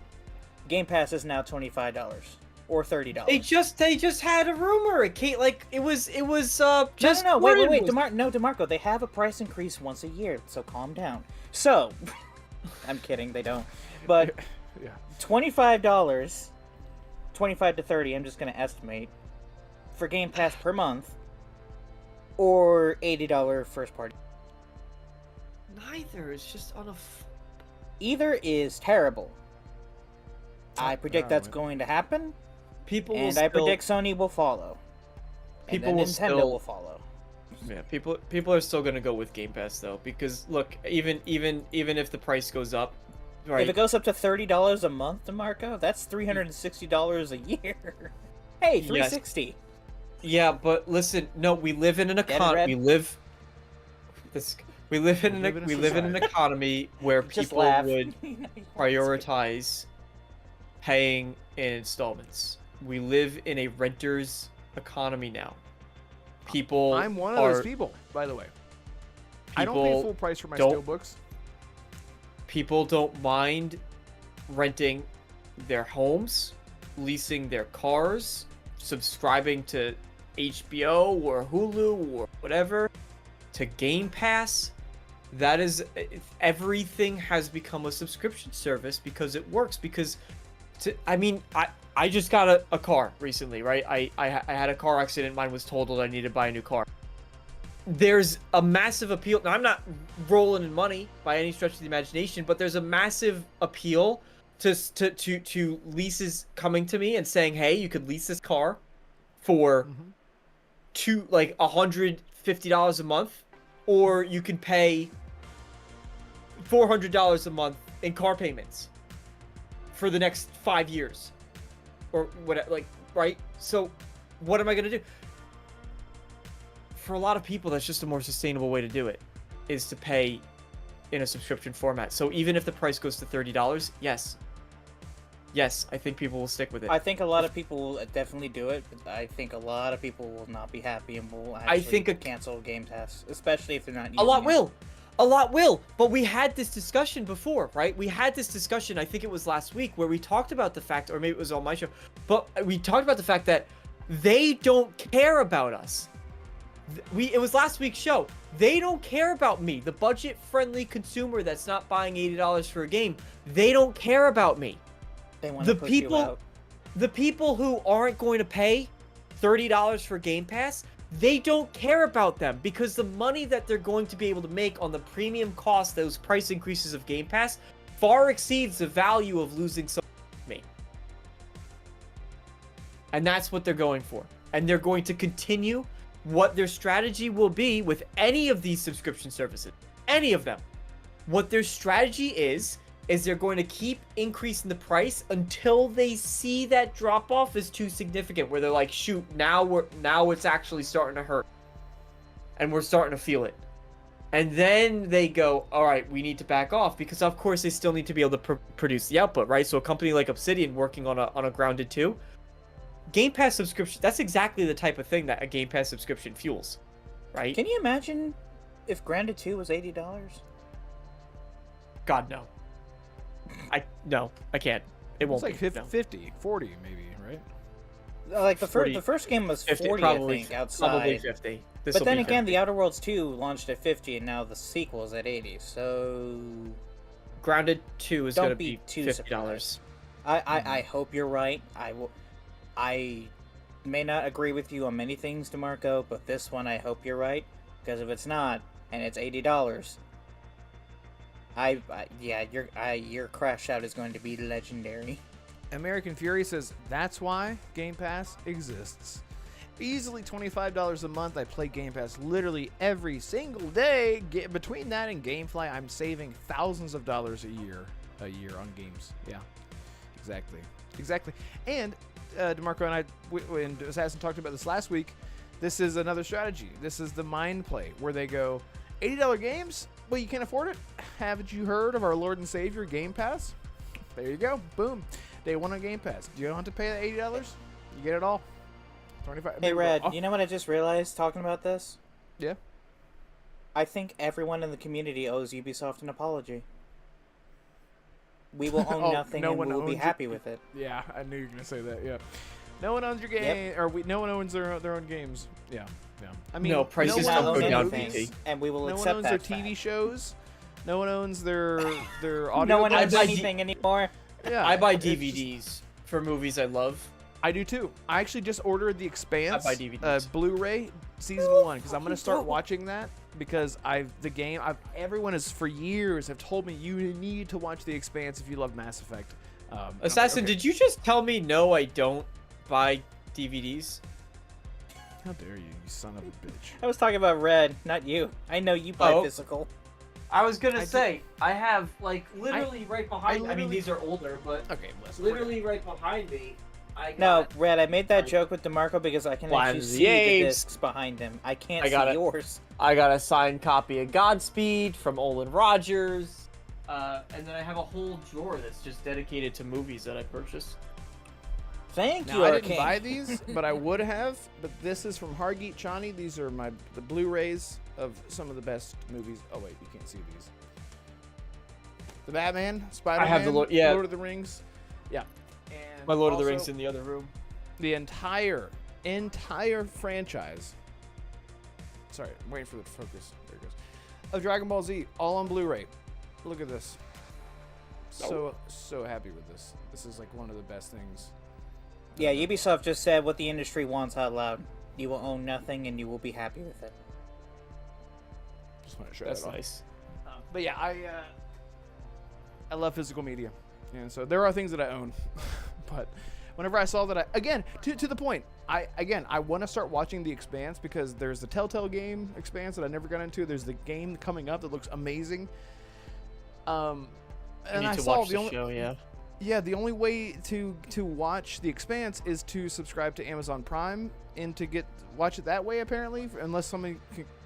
Game Pass is now $25 or $30. They just had a rumor. It can't, like, it was just no, wait, worded. DeMarco, they have a price increase once a year, so calm down. So, I'm kidding, they don't. But Yeah. $25, 25 to 30, I'm just gonna estimate, for Game Pass per month, or $80 first party. Neither. It's just on a. Either is terrible. I predict that's Alright. going to happen, People will and still, I predict Sony will follow. People and will then Nintendo still- will follow. Yeah, people are still gonna go with Game Pass though, because look, even if the price goes up, right? If it goes up to $30 a month, DeMarco, that's $360 a year. Hey, $360. Yeah, but listen, no, we live in an Red? economy. We live in an society. economy where Just people laugh. would prioritize paying in installments. We live in a renter's economy now. People I'm one of are, those people, by the way. I don't pay people full price for my don't- steelbooks. People don't mind renting their homes, leasing their cars, subscribing to HBO or Hulu or whatever, to Game Pass. That is, everything has become a subscription service because it works. Because, I just got a car recently, right? I had a car accident. Mine was totaled. I needed to buy a new car. There's a massive appeal. Now, I'm not rolling in money by any stretch of the imagination, but there's a massive appeal to leases coming to me and saying, hey, you could lease this car for $150 a month, or you can pay $400 a month in car payments for the next 5 years, or what, like, right? So what am I gonna do? For a lot of people, that's just a more sustainable way to do it, is to pay in a subscription format. So even if the price goes to $30, yes, I think people will stick with it. I think a lot of people will definitely do it, but I think a lot of people will not be happy and will actually cancel Game Pass, especially if they're not using A lot it. will. A lot will. But we had this discussion before, right? We had this discussion, I think it was last week, where we talked about the fact, or maybe it was on my show, but we talked about the fact that they don't care about us. It was last week's show. They don't care about me, the budget-friendly consumer that's not buying $80 for a game. They don't care about me. They want to push you out. The people who aren't going to pay $30 for Game Pass, they don't care about them, because the money that they're going to be able to make on the premium cost, those price increases of Game Pass, far exceeds the value of losing some me. And that's what they're going for. And they're going to continue what their strategy will be with any of these subscription services. Any of them. What their strategy is they're going to keep increasing the price until they see that drop off is too significant, where they're like, shoot, now it's actually starting to hurt, and we're starting to feel it. And then they go, all right, we need to back off, because of course they still need to be able to produce the output, right? So a company like Obsidian working on a Grounded 2, Game Pass subscription, that's exactly the type of thing that a Game Pass subscription fuels, right? Can you imagine if Grounded 2 was $80? God, no. I can't. It won't It's like be. No. 50, 40 maybe, right? Like the 40. first game was 50, 40, probably, I think, outside. Probably 50. But then again, The Outer Worlds 2 launched at 50, and now the sequel is at 80. So Grounded 2 is going to don't be be too $50. surprised. I hope you're right. may not agree with you on many things, DeMarco, but this one I hope you're right, because if it's not, and it's $80, your crash out is going to be legendary. American Fury says that's why Game Pass exists. Easily $25 a month. I play Game Pass literally every single day. Between that and GameFly, I'm saving thousands of dollars a year on games. Yeah, exactly. And DeMarco and and Assassin talked about this last week. This is another strategy. This is the mind play where they go, $80 games? Well, you can't afford it? Haven't you heard of our Lord and Savior Game Pass? There you go. Boom. Day one on Game Pass. You don't have to pay the $80. You get it all. 25. Hey, Red, you know what I just realized talking about this? Yeah. I think everyone in the community owes Ubisoft an apology. We will own nothing and we will be happy with it. Yeah, I knew you were going to say that, yeah. No one owns your game, no one owns their own games. Yeah. I mean, no, prices don't go down, and we will accept that. No one owns their TV shows. No one owns their audio. No one owns anything anymore. Yeah, I buy DVDs for movies I love. I do too. I actually just ordered The Expanse Blu-ray season 1 because I'm gonna start watching that because everyone has for years have told me you need to watch The Expanse if you love Mass Effect. Assassin, did you just tell me no? I don't buy DVDs. How dare you son of a bitch! I was talking about Red, not you. I know you buy physical. I was gonna say I have like literally right behind. I mean, these are older, but literally right behind me. No, Red, I made that joke with DeMarco because I can actually see the discs behind him. I can't see yours. I got a signed copy of Godspeed from Olin Rogers, and then I have a whole drawer that's just dedicated to movies that I purchased. Thank you, I didn't buy these, but I would have. But this is from Hargeet Chani. These are the Blu-rays of some of the best movies. Oh wait, you can't see these. The Batman, Spider-Man, I have the Lord of the Rings. Yeah. And my Lord of the Rings in the other room. The entire franchise. Sorry, I'm waiting for the focus. There it goes. Of Dragon Ball Z, all on Blu-ray. Look at this. So happy with this. This is like one of the best things. Yeah, Ubisoft just said what the industry wants out loud. You will own nothing and you will be happy with it. Just want to show that's that off. Nice. But yeah, I love physical media, and so there are things that I own. But whenever I saw that, again to the point, I want to start watching The Expanse because there's the Telltale game Expanse that I never got into. There's the game coming up that looks amazing. And I saw watch the show, yeah. Yeah, the only way to watch The Expanse is to subscribe to Amazon Prime and to watch it that way, apparently, unless somebody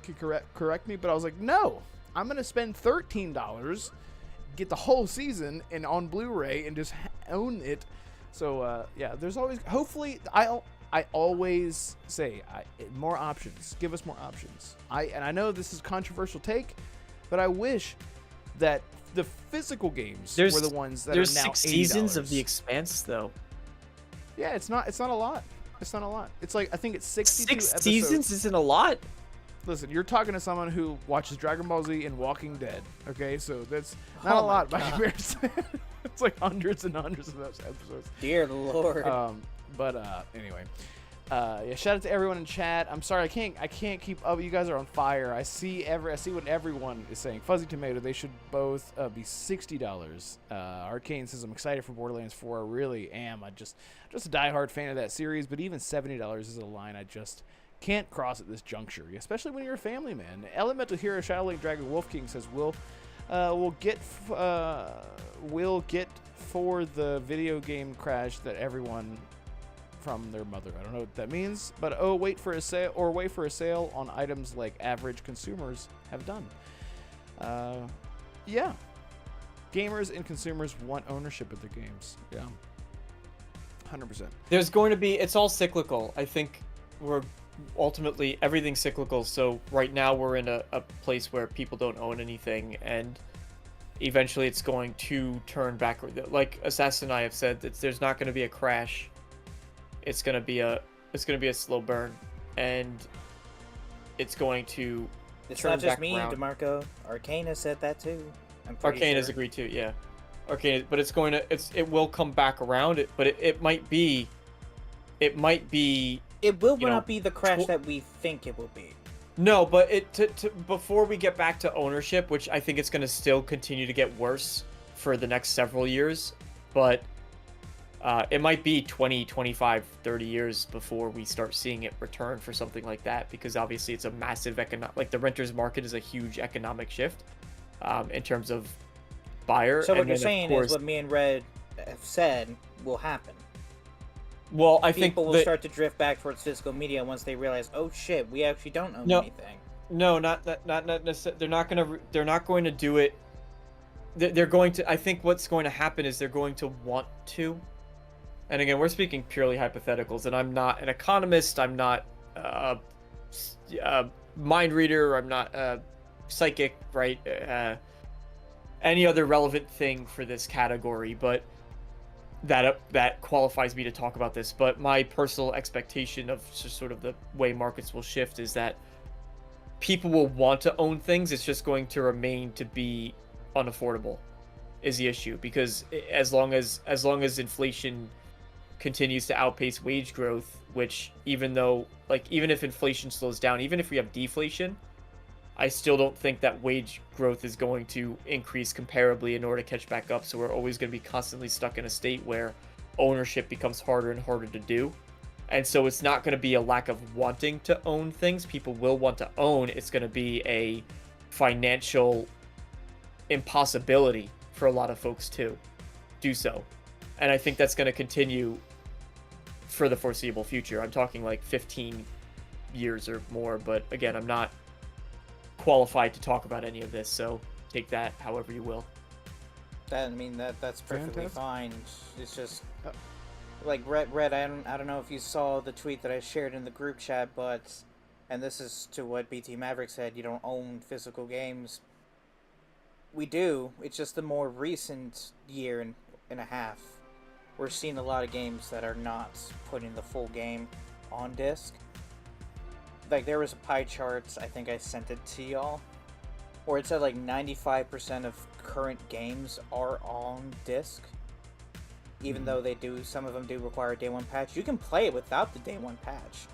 can correct me. But I was like, no, I'm going to spend $13, get the whole season and on Blu-ray and just own it. So, yeah, there's always, hopefully, I always say, more options. Give us more options. And I know this is a controversial take, but I wish that the physical games were the ones that are now $80. There's 6 seasons of The Expanse, though. Yeah, it's not a lot. It's not a lot. It's like, I think it's 62 6 seasons isn't a lot. Listen, you're talking to someone who watches Dragon Ball Z and Walking Dead, okay? So that's not a lot by comparison. It's like hundreds and hundreds of those episodes. Dear Lord. Anyway. Yeah, shout out to everyone in chat. I'm sorry, I can't keep up. You guys are on fire. I see what everyone is saying. Fuzzy Tomato, they should both be $60. Arcane says I'm excited for Borderlands 4. I really am. I'm just a diehard fan of that series, but even $70 is a line I just can't cross at this juncture, especially when you're a family man. Elemental Hero Shadowlink Dragon Wolf King says we'll get for the video game crash that everyone from their mother. I don't know what that means, but wait for a sale on items like average consumers have done. Yeah, gamers and consumers want ownership of their games. Yeah, 100%. There's going to be, it's all cyclical. I think we're ultimately everything's cyclical. So right now we're in a place where people don't own anything, and eventually it's going to turn backward. Like Assassin and I have said, there's not going to be a crash. It's gonna be a slow burn, and it's going to. It's turn not just back me, around. DeMarco. Arcane has said that too. Arcane has agreed too, yeah. Arcane, but it will come back around. It might be It will you know, not be the crash that we think it will be. No, but before we get back to ownership, which I think it's going to still continue to get worse for the next several years, but it might be 20, 25, 30 years before we start seeing it return for something like that, because obviously it's a massive like the renter's market is a huge economic shift in terms of buyer. So what and you're then, saying is what me and Red have said will happen. Well, I think people will start to drift back towards physical media once they realize, oh shit, we actually don't own anything. No, not necessarily. They're not going to do it. They're going to. I think what's going to happen is they're going to want to. And again, we're speaking purely hypotheticals, and I'm not an economist. I'm not a mind reader. I'm not a psychic, right? Any other relevant thing for this category, but that qualifies me to talk about this. But my personal expectation of just sort of the way markets will shift is that people will want to own things. It's just going to remain to be unaffordable is the issue, because as long as inflation continues to outpace wage growth, which even if inflation slows down, even if we have deflation, I still don't think that wage growth is going to increase comparably in order to catch back up. So we're always going to be constantly stuck in a state where ownership becomes harder and harder to do. And so it's not going to be a lack of wanting to own things. People will want to own. It's going to be a financial impossibility for a lot of folks to do so. And I think that's going to continue for the foreseeable future. I'm talking like 15 years or more. But again, I'm not qualified to talk about any of this, so take that however you will. That's perfectly fine. It's just like Red. I don't know if you saw the tweet that I shared in the group chat, but and this is to what BT Maverick said. You don't own physical games. We do. It's just the more recent year and a half, we're seeing a lot of games that are not putting the full game on disc. Like, there was a pie chart, I think I sent it to y'all, where it said like 95% of current games are on disc. Even though some of them do require a day one patch. You can play it without the day one patch.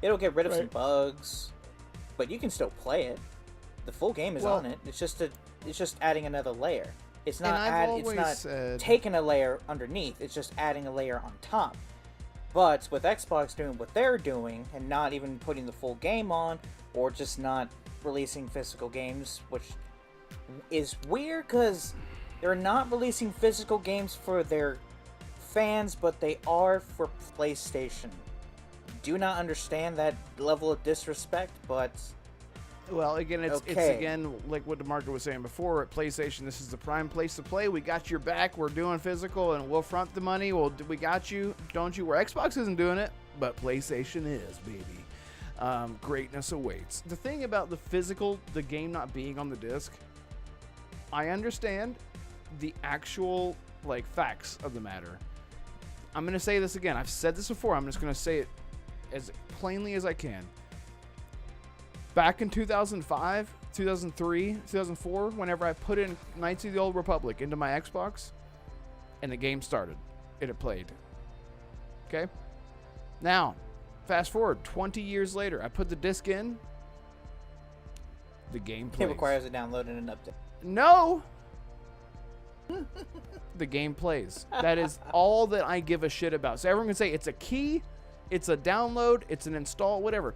It'll get rid of some bugs, but you can still play it. The full game is on it. It's just adding another layer. It's not taking a layer underneath. It's just adding a layer on top. But with Xbox doing what they're doing and not even putting the full game on, or just not releasing physical games, which is weird because they're not releasing physical games for their fans, but they are for PlayStation. Do not understand that level of disrespect, but well, again, it's again like what the market was saying before. At PlayStation, this is the prime place to play. We got your back. We're doing physical, and we'll front the money. We got you, don't you? Where Xbox isn't doing it, but PlayStation is, baby. Greatness awaits. The thing about the game not being on the disc, I understand the actual facts of the matter. I'm gonna say this again. I've said this before. I'm just gonna say it as plainly as I can. Back in 2005, 2003, 2004, whenever I put in Knights of the Old Republic into my Xbox, and the game started, it had played. Okay? Now, fast forward 20 years later, I put the disc in, the game plays. It requires a download and an update. No! The game plays. That is all that I give a shit about. So everyone can say it's a key, it's a download, it's an install, whatever.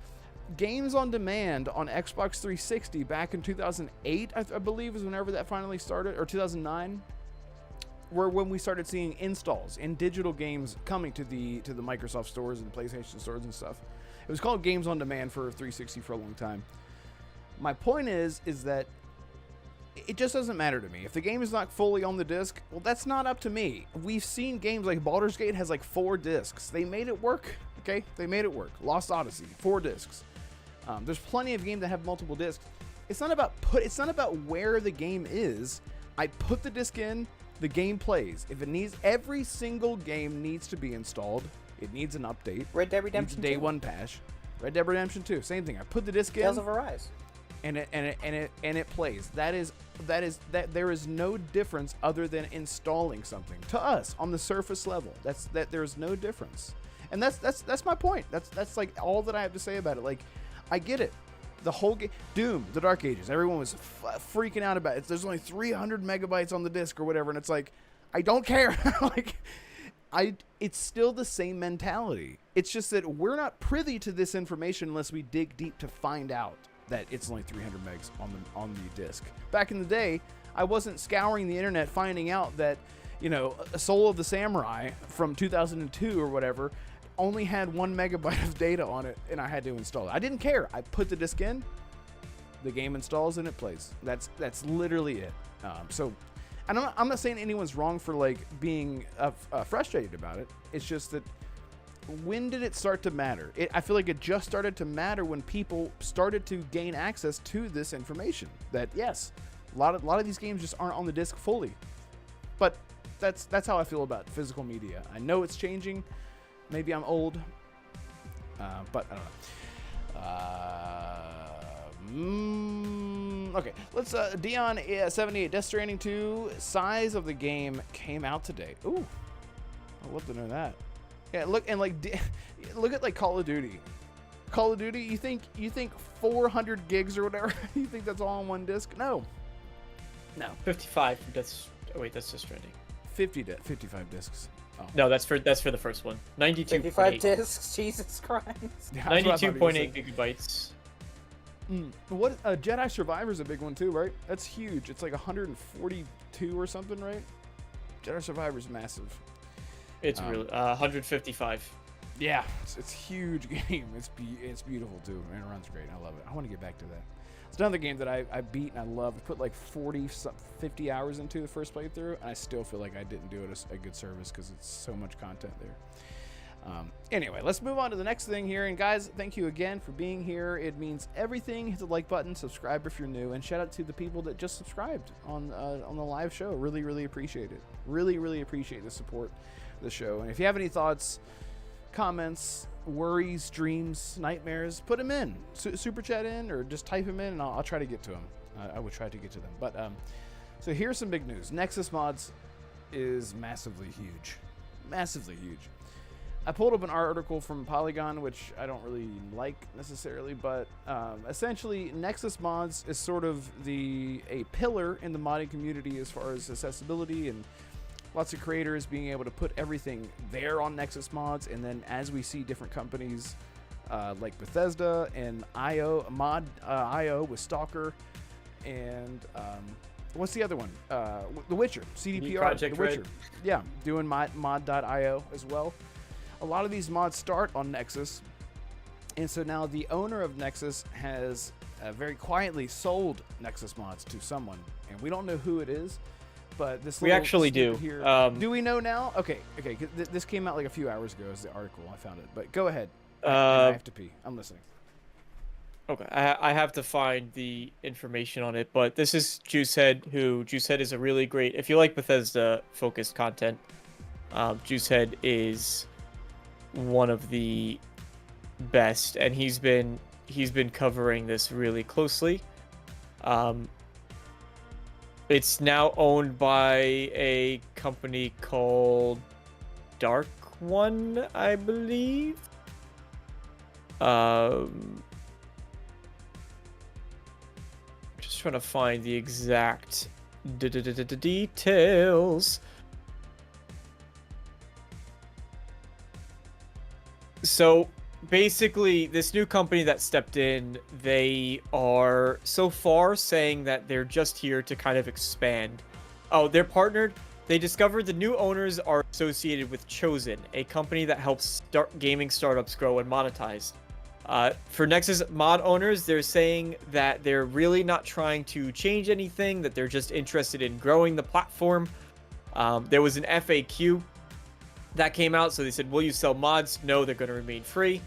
Games on demand on Xbox 360 back in 2008, I believe, is whenever that finally started, or 2009, were when we started seeing installs in digital games coming to the Microsoft stores and PlayStation stores and stuff. It was called Games on Demand for 360 for a long time. My point is that it just doesn't matter to me. If the game is not fully on the disc, well, that's not up to me. We've seen games like Baldur's Gate has 4 discs. They made it work. Okay, they made it work. Lost Odyssey, 4 discs. There's plenty of games that have multiple discs. It's not about where the game is. I put the disc in, the game plays. If it needs, every single game needs to be installed. It needs an update. Red Dead Redemption 2. It needs a day one patch. Red Dead Redemption 2, same thing. I put the disc in. Tales of Arise. And it plays. There is no difference other than installing something to us on the surface level. There's no difference. And that's my point. That's like all that I have to say about it. Like, I get it. The whole game, Doom, The Dark Ages, everyone was freaking out about it. There's only 300 megabytes on the disc or whatever, and it's like, I don't care. Like, it's still the same mentality. It's just that we're not privy to this information unless we dig deep to find out that it's only 300 megs on the disc. Back in the day, I wasn't scouring the internet finding out that, you know, a Soul of the Samurai from 2002 or whatever only had 1 megabyte of data on it, and I had to install it. I didn't care. I put the disc in, the game installs, and it plays. That's literally it. So, and I'm not saying anyone's wrong for like being frustrated about it. It's just that, when did it start to matter? I feel like it just started to matter when people started to gain access to this information. That yes, a lot of these games just aren't on the disc fully. But that's how I feel about physical media. I know it's changing. Maybe I'm old, but I don't know. Okay, let's Dion 78 Death Stranding 2 size of the game came out today. Ooh, I'd love to know that. Yeah, look and like look at like Call of Duty. Call of Duty, you think 400 gigs or whatever? You think that's all on one disc? No. 55. That's Death Stranding. 55 discs. Oh. No, that's for the first one. 55 discs. Jesus Christ. Yeah, 92.8 gigabytes. What Jedi Survivor's a big one too, right? That's huge. It's like 142 or something, right? Jedi Survivor's massive. It's really 155. Yeah, it's a huge game. It's beautiful too, and it runs great. I love it. I want to get back to that. It's another game that I beat and I love. I put like 50 hours into the first playthrough, and I still feel like I didn't do it a good service because it's so much content there. Anyway, let's move on to the next thing here. And guys, thank you again for being here. It means everything. Hit the like button, subscribe if you're new, and shout out to the people that just subscribed on the live show. Really, really appreciate it. Really, really appreciate the support of the show. And if you have any thoughts, comments, worries, dreams, nightmares, put them in. Super chat in, or just type them in, and I'll try to get to them. I would try to get to them. But so here's some big news. Nexus Mods is massively huge. Massively huge. I pulled up an article from Polygon, which I don't really like necessarily, but essentially Nexus Mods is sort of a pillar in the modding community as far as accessibility, and lots of creators being able to put everything there on Nexus Mods. And then as we see different companies like Bethesda and IO with Stalker, and what's the other one? The Witcher, CDPR, Project The Witcher. Red. Yeah, doing mod.io as well. A lot of these mods start on Nexus, and so now the owner of Nexus has very quietly sold Nexus Mods to someone, and we don't know who it is. But this We actually do. Here, do we know now? Okay. This came out like a few hours ago as the article. I found it. But go ahead. I have to pee. I'm listening. Okay, I have to find the information on it, but this is Juicehead, who Juicehead is a really great. If you like Bethesda-focused content, Juicehead is one of the best, and he's been covering this really closely. It's now owned by a company called Dark One, I believe. Just trying to find the exact details. So basically, this new company that stepped in, they are so far saying that they're just here to kind of expand. Oh, they're partnered. They discovered the new owners are associated with Chosen, a company that helps gaming startups grow and monetize. For Nexus mod owners, they're saying that they're really not trying to change anything, that they're just interested in growing the platform. There was an FAQ that came out, so they said, will you sell mods? No, they're going to remain free.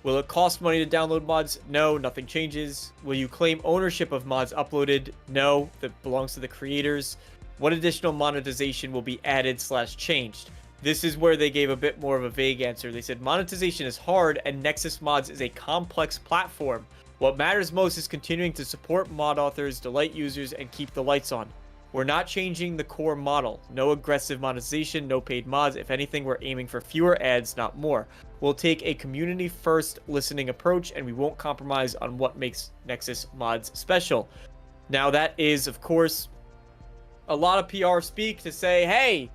Will it cost money to download mods? No, nothing changes. Will you claim ownership of mods uploaded? No, that belongs to the creators. What additional monetization will be added / changed? This is where they gave a bit more of a vague answer. They said monetization is hard and Nexus Mods is a complex platform. What matters most is continuing to support mod authors, delight users, and keep the lights on. We're not changing the core model. No aggressive monetization, no paid mods. If anything, we're aiming for fewer ads, not more. We'll take a community-first listening approach, and we won't compromise on what makes Nexus mods special. Now, that is, of course, a lot of PR speak to say, hey,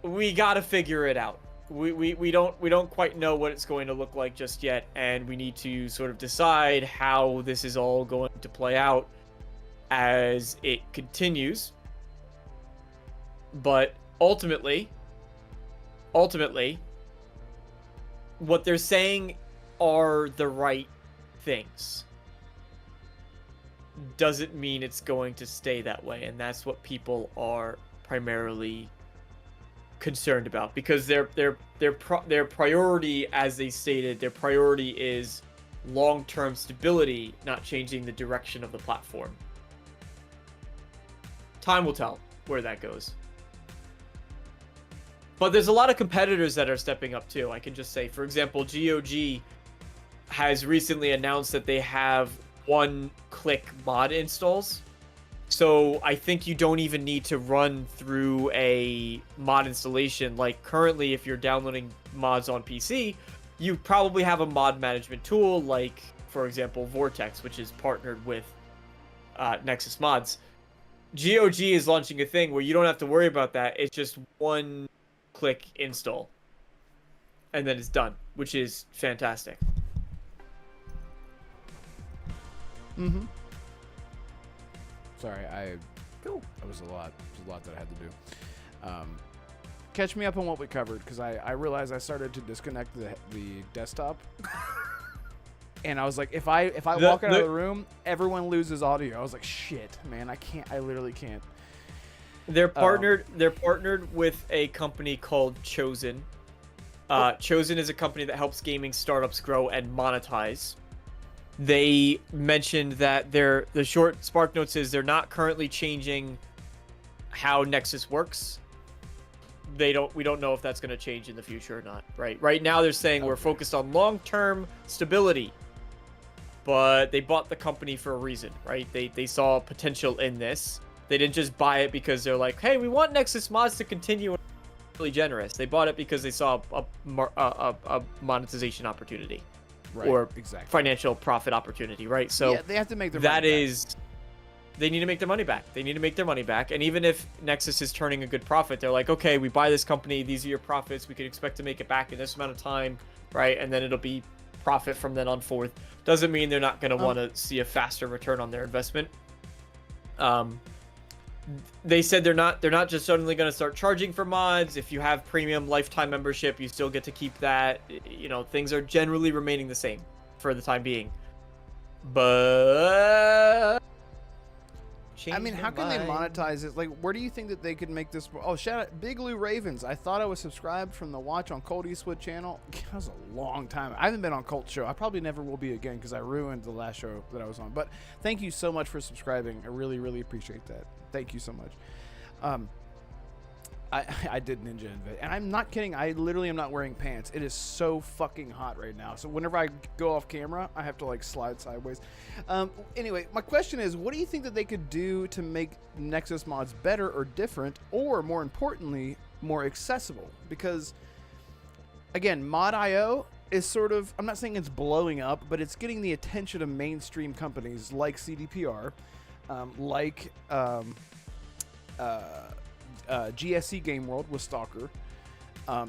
we gotta figure it out. We don't quite know what it's going to look like just yet, and we need to sort of decide how this is all going to play out as it continues. But ultimately, what they're saying are the right things. Doesn't mean it's going to stay that way, and that's what people are primarily concerned about, because their priority, as they stated, their priority is long-term stability, not changing the direction of the platform. Time will tell where that goes. But there's a lot of competitors that are stepping up too. I can just say, for example, GOG has recently announced that they have one-click mod installs. So I think you don't even need to run through a mod installation. Like currently, if you're downloading mods on PC, you probably have a mod management tool, like, for example, Vortex, which is partnered with Nexus Mods. GOG is launching a thing where you don't have to worry about that. It's just one-click install, and then it's done, which is fantastic. Mm-hmm. Sorry, that was a lot. It was a lot that I had to do. Catch me up on what we covered, because I realized I started to disconnect the desktop. And I was like, if I walk out of the room, everyone loses audio. I was like, shit, man, I literally can't. They're partnered with a company called Chosen. Chosen is a company that helps gaming startups grow and monetize. They mentioned that the short Spark Notes is they're not currently changing how Nexus works. We don't know if that's going to change in the future or not. Right now they're saying we're focused on long-term stability, but they bought the company for a reason, right? They saw potential in this. They didn't just buy it because they're like, hey, we want Nexus Mods to continue and be really generous. They bought it because they saw a monetization opportunity. Right, or exactly. Financial profit opportunity, right? So yeah, they have to make their money back. They need to make their money back. They need to make their money back. And even if Nexus is turning a good profit, they're like, okay, we buy this company, these are your profits, we can expect to make it back in this amount of time, right? And then it'll be profit from then on forth. Doesn't mean they're not going to want to see a faster return on their investment. They said they're not just suddenly going to start charging for mods. If you have premium lifetime membership, you still get to keep that. You know, things are generally remaining the same for the time being. But I mean, how can they monetize it? Like, where do you think that they could make this? Oh, shout out Big Lou Ravens. I thought I was subscribed from the Watch on Colt Eastwood channel. That was a long time. I haven't been on Colt show. I probably never will be again because I ruined the last show that I was on. But thank you so much for subscribing. I really, really appreciate that. Thank you so much. I did Ninja Invade, and I'm not kidding. I literally am not wearing pants. It is so fucking hot right now. So whenever I go off camera, I have to like slide sideways. Anyway, my question is, what do you think that they could do to make Nexus mods better or different, or more importantly, more accessible? Because again, Mod.io is sort of, I'm not saying it's blowing up, but it's getting the attention of mainstream companies like CDPR, like GSC Game World with Stalker.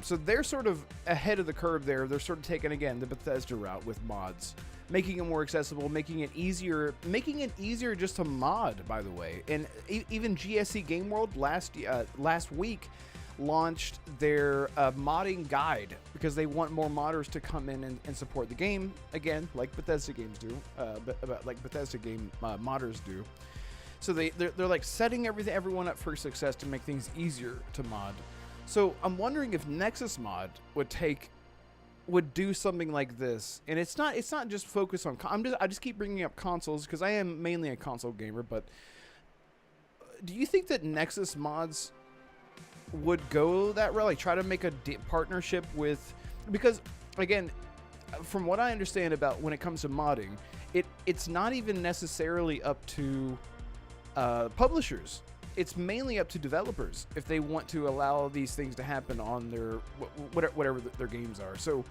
So they're sort of ahead of the curve there. They're sort of taking, again, the Bethesda route with mods, making it more accessible, making it easier just to mod, by the way. And even GSC Game World last week launched their modding guide because they want more modders to come in and support the game, again, like Bethesda games do, like Bethesda game modders do. So they're like setting everyone up for success to make things easier to mod. So I'm wondering if Nexus Mod would do something like this. And it's not just focused on I just keep bringing up consoles because I am mainly a console gamer, but do you think that Nexus Mods would go that route, like try to make a partnership with, because again, from what I understand about when it comes to modding, it's not even necessarily up to publishers. it's mainly up to developers if they want to allow these things to happen on their whatever their games are. So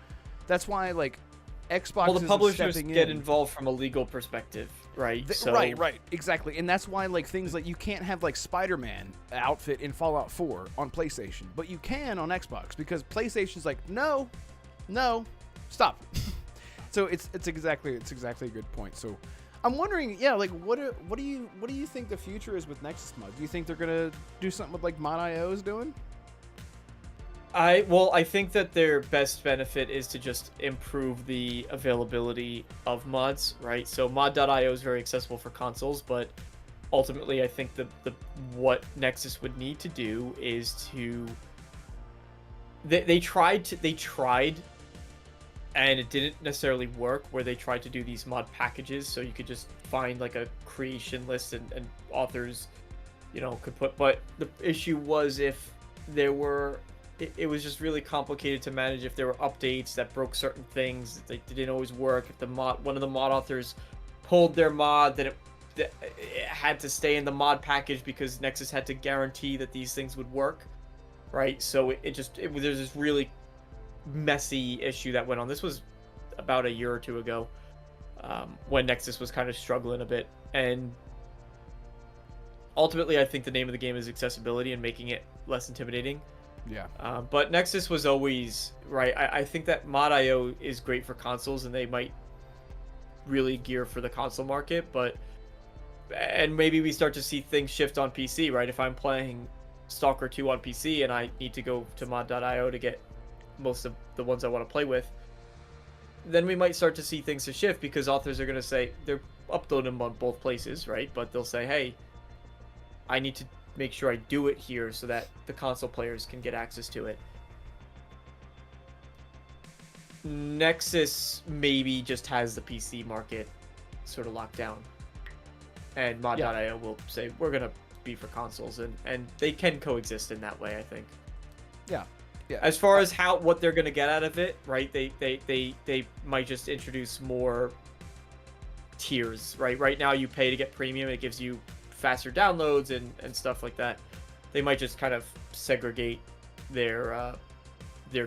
that's why like Xbox Well, the publishers stepping get in. involved from a legal perspective, right? Right, exactly. And that's why like things like you can't have like Spider-Man outfit in Fallout 4 on PlayStation, but you can on Xbox because PlayStation's like, no, stop. So it's exactly a good point. So I'm wondering, yeah, like what do you think the future is with Nexus mods? Do you think they're gonna do something with like Mod.io is doing? I think that their best benefit is to just improve the availability of mods, right? So mod.io is very accessible for consoles, but ultimately I think the what Nexus would need to do is to they tried and it didn't necessarily work, where they tried to do these mod packages so you could just find like a creation list and authors, you know, could put, but the issue was if there were it was just really complicated to manage if there were updates that broke certain things. They didn't always work. If one of the mod authors pulled their mod, then it had to stay in the mod package because Nexus had to guarantee that these things would work, right? So there's this really messy issue that went on. This was about a year or two ago, when Nexus was kind of struggling a bit. And ultimately, I think the name of the game is accessibility and making it less intimidating. Yeah. But Nexus was always right. I think that mod.io is great for consoles, and they might really gear for the console market. And maybe we start to see things shift on PC, right? If I'm playing Stalker 2 on PC and I need to go to mod.io to get most of the ones I want to play with, then we might start to see things to shift because authors are going to say they're uploading them on both places, right? But they'll say, hey, I need to make sure I do it here so that the console players can get access to it. Nexus maybe just has the PC market sort of locked down, and mod.io will say we're gonna be for consoles, and they can coexist in that way, I think. Yeah. As far as what they're gonna get out of it, right? They might just introduce more tiers, right? Right now you pay to get premium, it gives you faster downloads and stuff like that. They might just kind of segregate their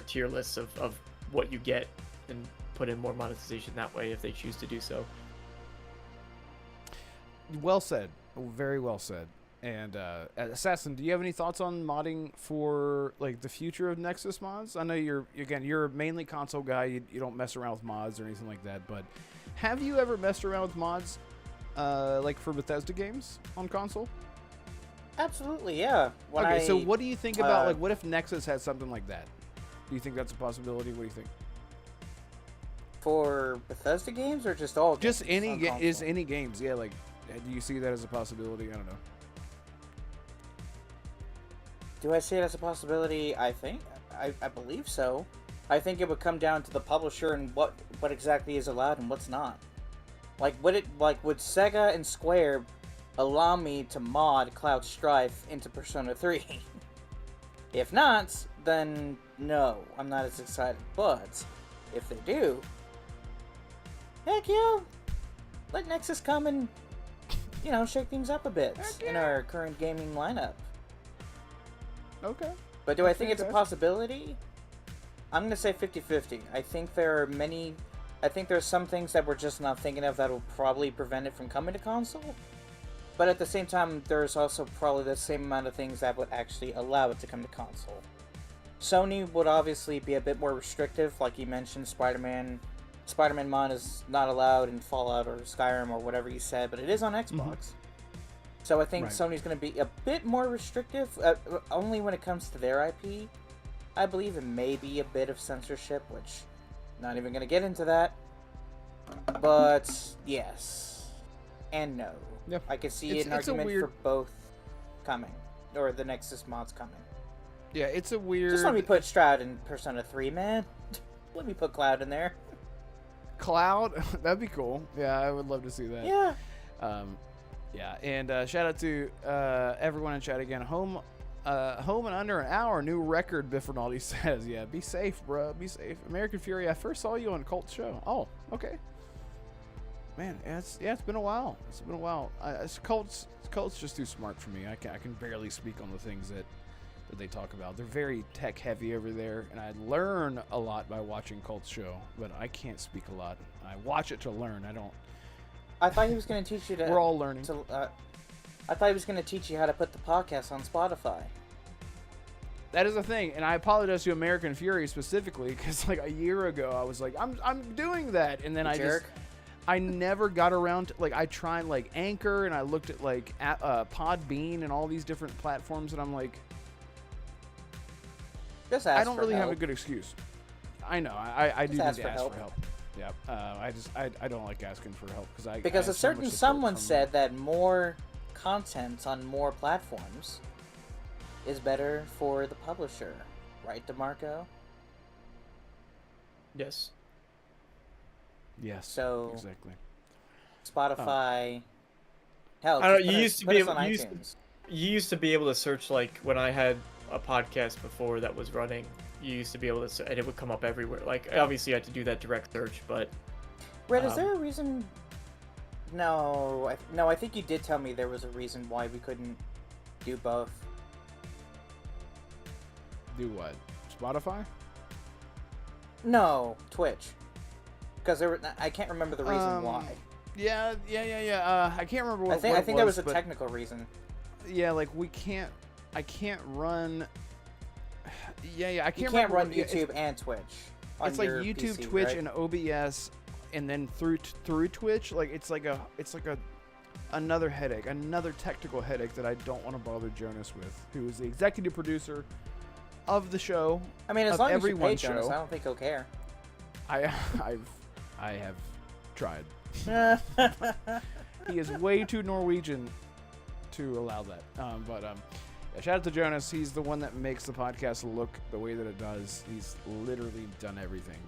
tier lists of what you get and put in more monetization that way if they choose to do so. Well said. Very well said. And Assassin, do you have any thoughts on modding for like the future of Nexus mods? I know you're mainly console guy. You don't mess around with mods or anything like that. But have you ever messed around with mods, like for Bethesda games on console? Absolutely, yeah. So what do you think about like what if Nexus had something like that? Do you think that's a possibility? What do you think? For Bethesda games or just all games? Just any games? Yeah, like do you see that as a possibility? I don't know. Do I see it as a possibility? I believe so. I think it would come down to the publisher and what exactly is allowed and what's not. Would Sega and Square allow me to mod Cloud Strife into Persona 3? If not, then no, I'm not as excited. But if they do, heck yeah, let Nexus come and shake things up a bit in our current gaming lineup. Okay. But do I think it's a possibility? I'm going to say 50-50. I think there's some things that we're just not thinking of that will probably prevent it from coming to console. But at the same time, there's also probably the same amount of things that would actually allow it to come to console. Sony would obviously be a bit more restrictive, like you mentioned, Spider-Man mod is not allowed in Fallout or Skyrim or whatever you said, but it is on Xbox. Mm-hmm. So I think Sony's going to be a bit more restrictive, only when it comes to their IP. I believe it may be a bit of censorship, which I'm not even going to get into that. But yes and no. Yep. I can see an argument for both coming, or the Nexus mods coming. Yeah, it's a weird... Just let me put Stroud in Persona 3, man. Let me put Cloud in there. Cloud? That'd be cool. Yeah, I would love to see that. Yeah. Yeah, and shout out to everyone in chat again. Home in under an hour, new record, Biffernaldi says. Yeah, be safe, bro. Be safe. American Fury, I first saw you on Cult Show. Oh, okay. Man, it's been a while. It's been a while. Cult's just too smart for me. I can barely speak on the things that they talk about. They're very tech heavy over there, and I learn a lot by watching Cult's show, but I can't speak a lot. I watch it to learn. I don't. I thought he was going to teach you to. We're all learning. I thought he was going to teach you how to put the podcast on Spotify. That is a thing, and I apologize to American Fury specifically because like a year ago I was like, I'm doing that, and then I never got around to, like, I tried like Anchor, and I looked at like Podbean and all these different platforms, and I'm like, just ask I don't for really help. have a good excuse. I know I do need to ask for for help. Yeah, I don't like asking for help because I a certain someone said that more content on more platforms is better for the publisher, right, DeMarco? Yes. Yes. So exactly. Spotify. Hell, I don't know. just You put used to us be on able. iTunes. You used to be able to search, like when I had a podcast before that was running. You used to be able to, and it would come up everywhere. Like obviously, you had to do that direct search, but. Red, is there a reason? No, I think you did tell me there was a reason why we couldn't do both. Do what? Spotify? No, Twitch. Because I can't remember the reason why. Yeah. I can't remember what. I think there was a but technical reason. Yeah, like I can't run. Yeah, I can't. You can't remember run what, YouTube and Twitch. It's like your YouTube, PC, Twitch, right? and OBS, and then through Twitch. Like it's like another headache, another technical headache that I don't want to bother Jonas with, who is the executive producer of the show. I mean, as long as you pay everyone's Jonas, show. I don't think he'll care. I have tried. He is way too Norwegian to allow that. Yeah, shout out to Jonas. He's the one that makes the podcast look the way that it does. He's literally done everything.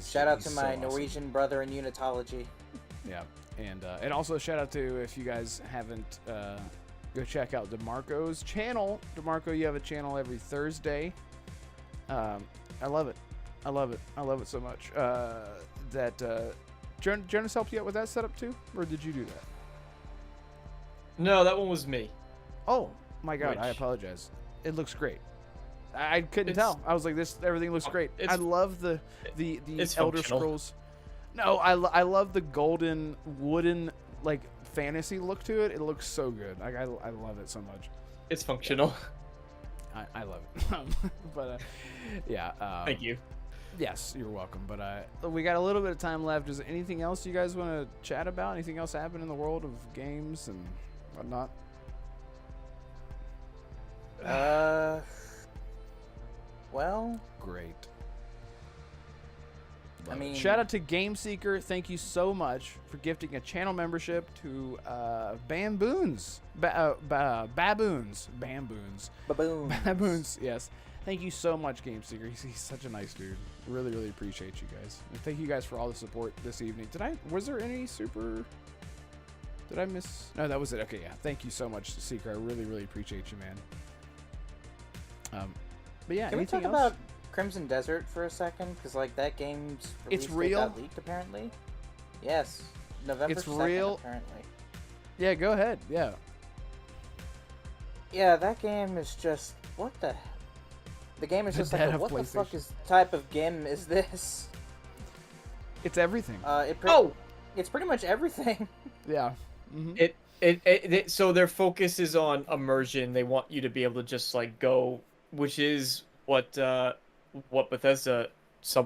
Shout out to so my awesome. Norwegian brother in unitology. Yeah, and also shout out to, if you guys haven't, go check out DeMarco's channel. DeMarco, you have a channel every Thursday. I love it. I love it so much. Jonas helped you out with that setup too, or did you do that? No, that one was me. Oh my God, I Which- apologize. It looks great. I couldn't tell. I was like, everything looks great. I love the it's Elder functional. Scrolls. No, I love the golden wooden like fantasy look to it. It looks so good. I love it so much. It's functional. I love it. But yeah. Thank you. Yes, you're welcome. But we got a little bit of time left. Is there anything else you guys want to chat about? Anything else happen in the world of games and whatnot? Well, Great. I mean, Shout out to Game Seeker. Thank you so much for gifting a channel membership to Baboons. Baboons. Baboons, yes. Thank you so much, Game Seeker. He's such a nice dude. Really, really appreciate you guys. And thank you guys for all the support this evening. Was there any super... Did I miss... No, that was it. Okay, yeah. Thank you so much, Seeker. I really, really appreciate you, man. But yeah, can we talk anything else? about Crimson Desert for a second? Because like that game's It's release date real? got leaked apparently. Yes, November It's 2nd, real? apparently. Yeah, go ahead. Yeah. Yeah, that game is just what the. The game is The just death like, of what the fuck PlayStation. is type of game is this? It's everything. It's pretty much everything. Yeah. Mm-hmm. So their focus is on immersion. They want you to be able to just like go, which is what Bethesda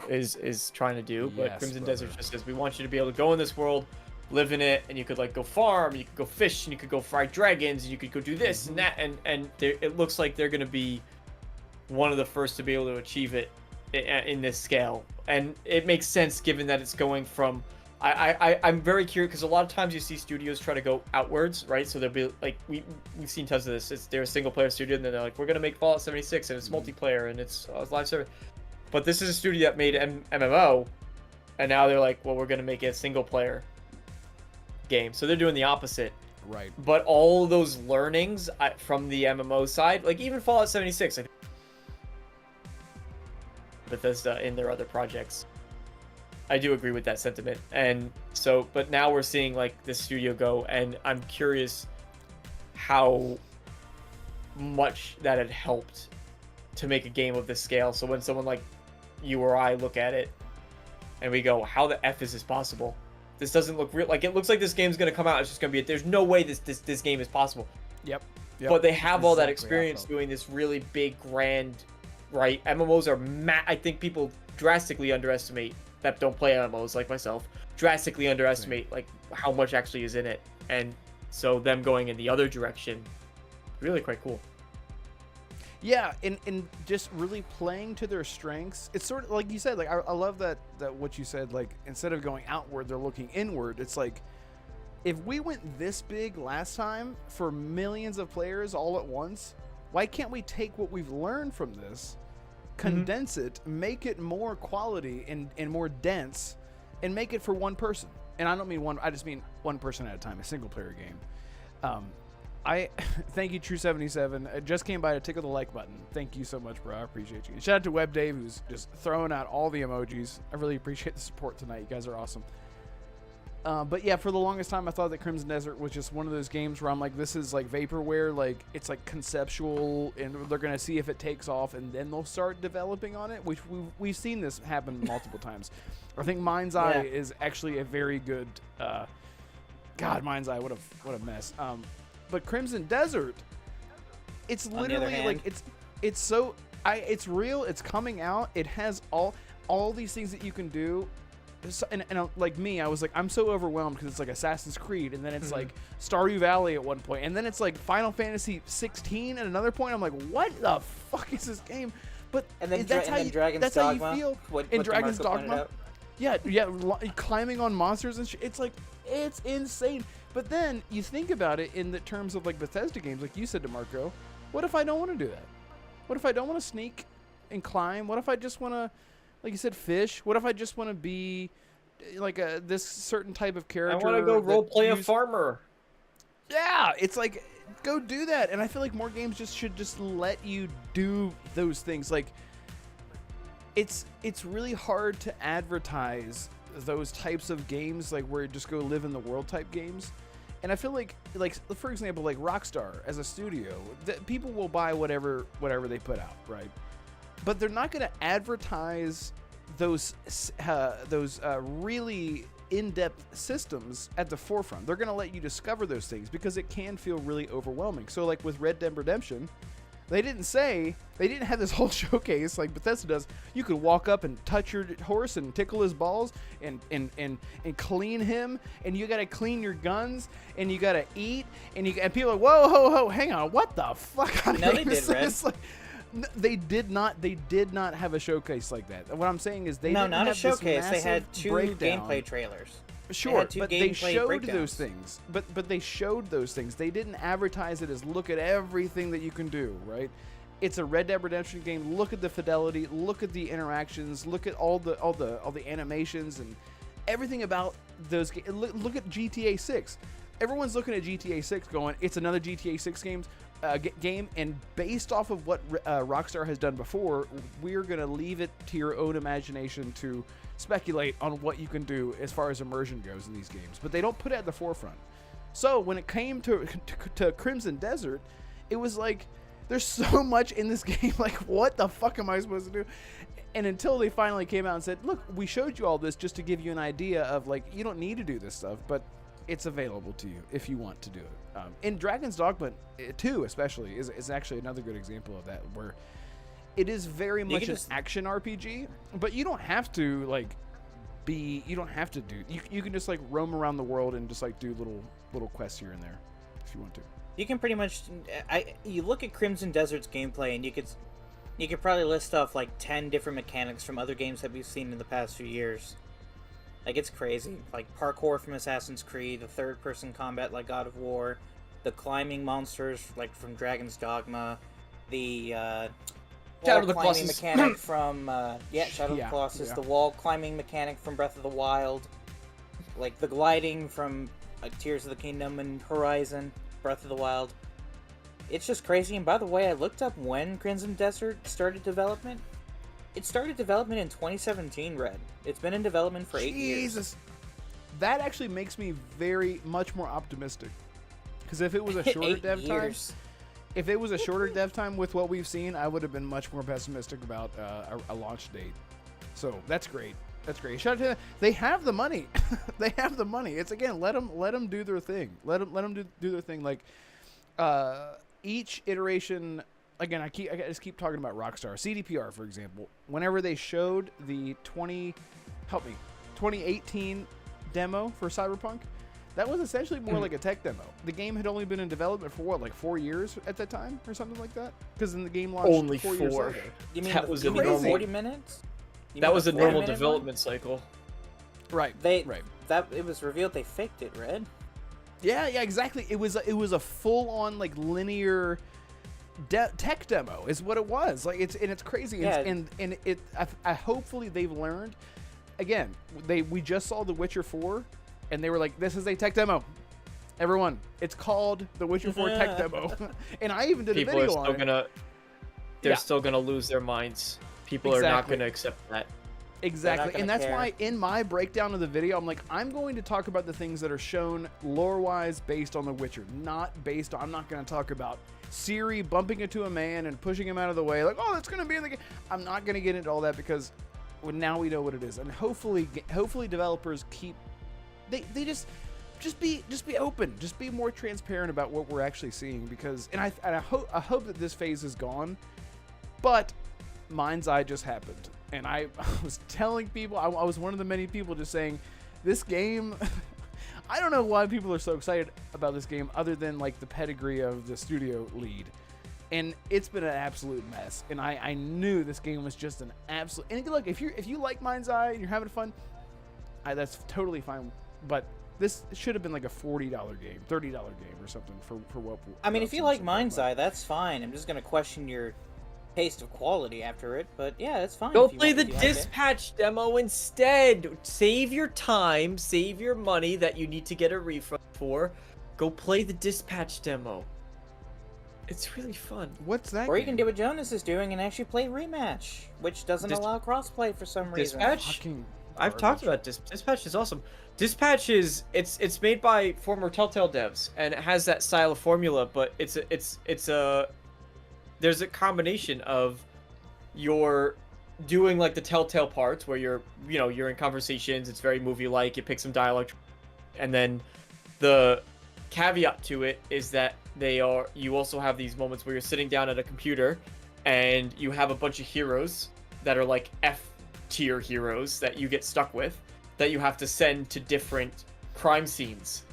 is trying to do. But Yes, Crimson brother. Desert just says we want you to be able to go in this world, live in it, and you could like go farm, you could go fish, and you could go fight dragons, and you could go do this and that, and it looks like they're gonna be one of the first to be able to achieve it in this scale, and it makes sense given that it's going from. I'm very curious because a lot of times you see studios try to go outwards, right? So they'll be like, we've seen tons of this. They're a single player studio, and then they're like, we're gonna make Fallout 76, and it's multiplayer, and it's live service. But this is a studio that made MMO, and now they're like, well, we're gonna make it a single player game. So they're doing the opposite. Right. But all those learnings from the MMO side, like even Fallout 76, I think Bethesda in their other projects. I do agree with that sentiment. And so, but now we're seeing like this studio go, and I'm curious how much that had helped to make a game of this scale. So when someone like you or I look at it and we go, how the F is this possible? This doesn't look real. Like, it looks like this game's going to come out. It's just going to be, there's no way this game is possible. Yep. But they have all that Exactly how I experience felt. doing this really big, grand, right? MMOs are I think people drastically underestimate that don't play MMOs like myself. Drastically underestimate like how much actually is in it. And so them going in the other direction, really quite cool. Yeah, and just really playing to their strengths. It's sort of like you said, like I love that what you said, like instead of going outward, they're looking inward. It's like if we went this big last time for millions of players all at once, why can't we take what we've learned from this, condense it, make it more quality and more dense, and make it for one person? And I don't mean one, I just mean one person at a time, a single player game. I thank you, True77. I just came by to tickle the like button. Thank you so much, bro. I appreciate you. And shout out to Web Dave, who's just throwing out all the emojis. I really appreciate the support tonight. You guys are awesome. But yeah, for the longest time, I thought that Crimson Desert was just one of those games where I'm like, this is like vaporware. Like, it's like conceptual, and they're going to see if it takes off, and then they'll start developing on it, which we've seen this happen multiple times. I think Mind's Eye is actually a very good... God, Mind's Eye, what a mess. But Crimson Desert, it's literally like it's so it's real. It's coming out. It has all these things that you can do. And like me, I was like, I'm so overwhelmed because it's like Assassin's Creed, and then it's like Stardew Valley at one point, and then it's like Final Fantasy 16 at another point. I'm like, what the fuck is this game? But And then that's how Dragon's how Dogma, you feel. what In Dragon's DeMarco pointed Dogma. out. Yeah, climbing on monsters and shit. It's like, it's insane. But then you think about it in the terms of like Bethesda games, like you said, DeMarco. What if I don't want to do that? What if I don't want to sneak and climb? What if I just want to, like you said, fish? What if I just want to be like this certain type of character? I want to go role play a use- farmer. Yeah, it's like, go do that. And I feel like more games should just let you do those things. Like, it's really hard to advertise those types of games, like where you just go live in the world type games. And I feel like for example, like Rockstar as a studio, that people will buy whatever they put out, right? But they're not going to advertise those really in-depth systems at the forefront. They're going to let you discover those things because it can feel really overwhelming. So like with Red Dead Redemption, they didn't have this whole showcase like Bethesda does. You could walk up and touch your horse and tickle his balls and clean him, and you gotta clean your guns, and you gotta eat, and people are like, whoa, hang on, what the fuck? No, they did, Red. Like, they did not have a showcase like that. What I'm saying is they No, didn't not a have showcase. This They had massive two breakdown. gameplay trailers. Sure, two but they gameplay showed breakdowns. those things. But they showed those things. They didn't advertise it as look at everything that you can do, right? It's a Red Dead Redemption game. Look at the fidelity. Look at the interactions. Look at all the animations and everything about those games. Look at GTA 6. Everyone's looking at GTA 6 going, it's another GTA 6 game, and based off of what Rockstar has done before, we're going to leave it to your own imagination to speculate on what you can do as far as immersion goes in these games. But they don't put it at the forefront. So when it came to Crimson Desert, it was like, there's so much in this game, like, what the fuck am I supposed to do? And until they finally came out and said, look, we showed you all this just to give you an idea of, like, you don't need to do this stuff, but it's available to you if you want to do it. And Dragon's Dogma 2 especially is actually another good example of that, where it is very much an action RPG, but you don't have to, like, you can just, like, roam around the world and just, like, do little quests here and there if you want to. You can pretty much, you look at Crimson Desert's gameplay, and you could probably list off like 10 different mechanics from other games that we've seen in the past few years. Like, it's crazy. Like parkour from Assassin's Creed, the third-person combat like God of War, the climbing monsters like from Dragon's Dogma, the Shadow wall of the climbing Colossus. mechanic from Shadow of the Yeah, Colossus, yeah. the wall climbing mechanic from Breath of the Wild, like the gliding from Tears of the Kingdom and Horizon. Breath of the Wild. It's just crazy. And by the way, I looked up when Crimson Desert started development. It started development in 2017, Red. It's been in development for 8 years. Jesus. That actually makes me very much more optimistic. Because if it was a shorter 8 dev time, years. if it was a shorter dev time with what we've seen, I would have been much more pessimistic about a launch date. So that's great. That's great. Shout out to them. They have the money. They have the money. It's again, let them do their thing. Let them do their thing. Like each iteration. Again, I just keep talking about Rockstar. CDPR, for example. Whenever they showed the 2018 demo for Cyberpunk, that was essentially more like a tech demo. The game had only been in development for what, like 4 years at that time or something like that? Because then the game launched Only 4 years 4. later. You mean That was you a mean the normal- 40 minutes? You That mean was the a normal 40-minute one? development cycle. Right. Right. That it was revealed they faked it, Red. Yeah, exactly. It was a full on like linear tech demo is what it was. Like it's crazy. Yeah. And I hopefully they've learned. Again, we just saw The Witcher 4, and they were like, "This is a tech demo." Everyone, it's called The Witcher 4 tech demo. And I even did People a are video still on gonna. it. They're Yeah. still gonna lose their minds. People are not Exactly. gonna accept that. Exactly, gonna and that's care. why in my breakdown of the video, I'm like, I'm going to talk about the things that are shown lore-wise based on The Witcher, not based on. I'm not going to talk about Ciri bumping into a man and pushing him out of the way, like, oh, that's going to be in the game. I'm not going to get into all that because now we know what it is, and hopefully developers keep. They just be open, just be more transparent about what we're actually seeing because, and I hope that this phase is gone, but Mind's Eye just happened. And I was telling people, I was one of the many people just saying, this game, I don't know why people are so excited about this game other than like the pedigree of the studio lead. And it's been an absolute mess. And I knew this game was just an absolute, and look, if you like Mind's Eye and you're having fun, that's totally fine. But this should have been like a $40 game, $30 game or something for what. I mean, if you like Mind's Eye, that's fine. I'm just gonna question your taste of quality after it, but yeah, it's fine. Go if you play want- the if you like it. dispatch demo instead. Save your time, save your money that you need to get a refund for. Go play the dispatch demo. It's really fun. What's that? Or you game? can do what Jonas is doing and actually play Rematch, which doesn't allow crossplay for some reason. Dispatch? Fucking I've talked about Dispatch is awesome. Dispatch is it's made by former Telltale devs and it has that style of formula, but it's a there's a combination of you're doing like the Telltale parts where you're in conversations, it's very movie like, you pick some dialogue, and then the caveat to it is that you also have these moments where you're sitting down at a computer and you have a bunch of heroes that are like F tier heroes that you get stuck with that you have to send to different crime scenes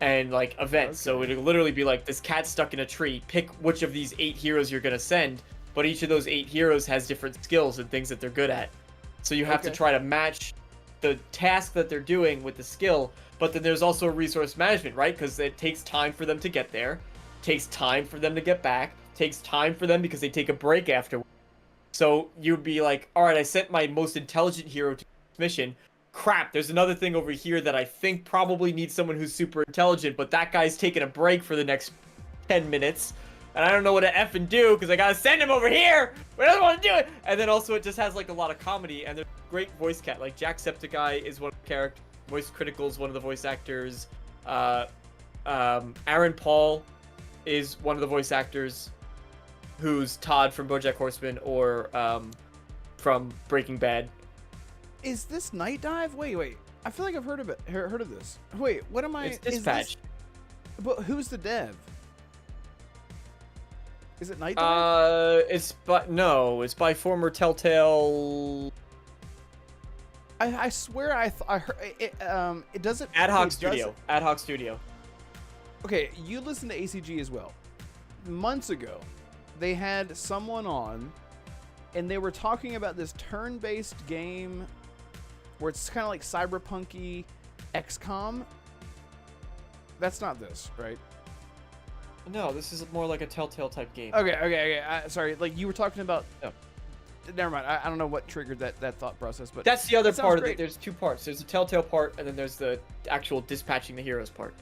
and like events. So it'll literally be like, this cat's stuck in a tree, pick which of these 8 heroes you're gonna send, but each of those 8 heroes has different skills and things that they're good at. So you have to try to match the task that they're doing with the skill, but then there's also resource management, right? Because it takes time for them to get there, takes time for them to get back, takes time for them because they take a break after. So you'd be like, all right, I sent my most intelligent hero to this mission. Crap, there's another thing over here that I think probably needs someone who's super intelligent, but that guy's taking a break for the next 10 minutes. And I don't know what to effing do because I gotta send him over here, but I don't want to do it. And then also it just has like a lot of comedy and there's great voice cat. Like Jacksepticeye is one of the characters. Voice Critical is one of the voice actors. Aaron Paul is one of the voice actors, who's Todd from BoJack Horseman or from Breaking Bad. Is this Night Dive? Wait. I feel like I've heard of it. Heard of this. Wait, what am I? It's Dispatch. But who's the dev? Is it Night Dive? It's by former Telltale. I swear I heard it. It doesn't. Ad Hoc it Studio. doesn't- Ad Hoc Studio. Okay, you listen to ACG as well. Months ago, they had someone on, and they were talking about this turn-based game where it's kind of like cyberpunky XCOM. That's not this, right? No, this is more like a Telltale type game. Okay. Sorry, like you were talking about. No. Never mind. I don't know what triggered that thought process, but That's the other that sounds part of great. it. There's 2 parts. There's the Telltale part, and then there's the actual dispatching the heroes part.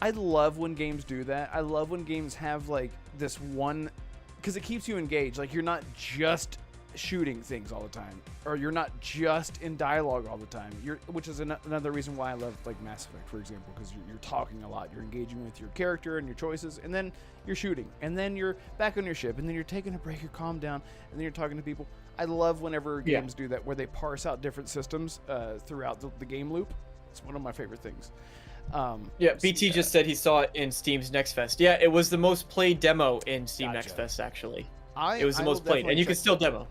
I love when games do that. I love when games have like this one, because it keeps you engaged. Like you're not just shooting things all the time, or you're not just in dialogue all the time. Which is another reason why I love like Mass Effect, for example, because you're talking a lot, you're engaging with your character and your choices, and then you're shooting, and then you're back on your ship, and then you're taking a break, you're calm down, and then you're talking to people. I love whenever games do that, where they parse out different systems throughout the game loop. It's one of my favorite things. BT just said he saw it in Steam's Next Fest. Yeah, it was the most played demo in Steam Gotcha. Next Fest, actually. It was the most played, and you can still demo.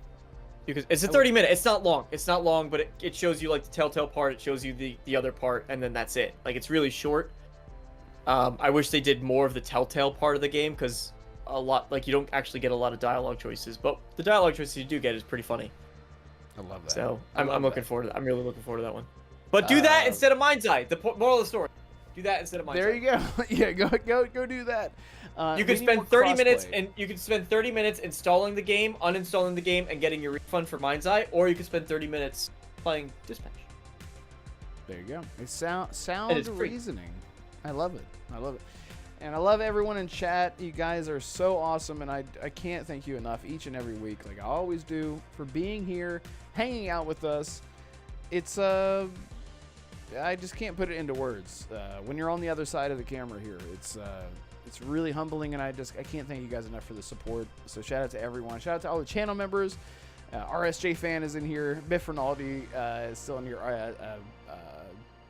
It's a 30-minute. It's not long. It's not long, but it shows you like the telltale part. It shows you the other part, and then that's it. Like, it's really short. I wish they did more of the telltale part of the game, because a lot, like, you don't actually get a lot of dialogue choices, but the dialogue choices you do get is pretty funny. I love that. So I'm looking forward to that. I'm really looking forward to that one. But do that instead of Mind's Eye. The moral of the story. Do that instead of Mind's Eye. There you go. Yeah, go do that. You can spend 30 minutes and you can spend 30 minutes installing the game, uninstalling the game, and getting your refund for Mind's Eye, or you can spend 30 minutes playing Dispatch. There you go. It's sound free. reasoning. I love it. I love it. And I love everyone in chat. You guys are so awesome, and I can't thank you enough each and every week, like I always do, for being here, hanging out with us. It's I just can't put it into words. When you're on the other side of the camera here, it's really humbling, and I can't thank you guys enough for the support. So shout out to everyone. Shout out to all the channel members. RSJ Fan is in here. Biff Rinaldi is still in here.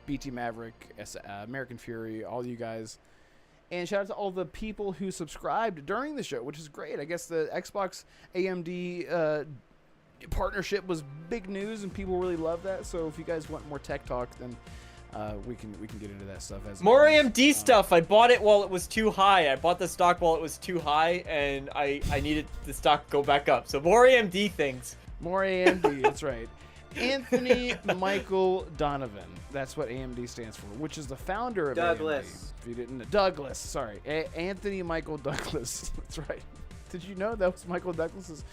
BT Maverick, American Fury, all you guys. And shout out to all the people who subscribed during the show, which is great. I guess the Xbox AMD partnership was big news, and people really love that. So if you guys want more tech talk, then we can get into that stuff as more AMD stuff. I bought it while it was too high. I bought the stock while it was too high, and I needed the stock to go back up. So more AMD things. More AMD. That's right. Anthony Michael Donovan. That's what AMD stands for, which is the founder of Douglas. AMD. If you didn't know. Douglas, sorry. Anthony Michael Douglas. That's right. Did you know that was Michael Douglas's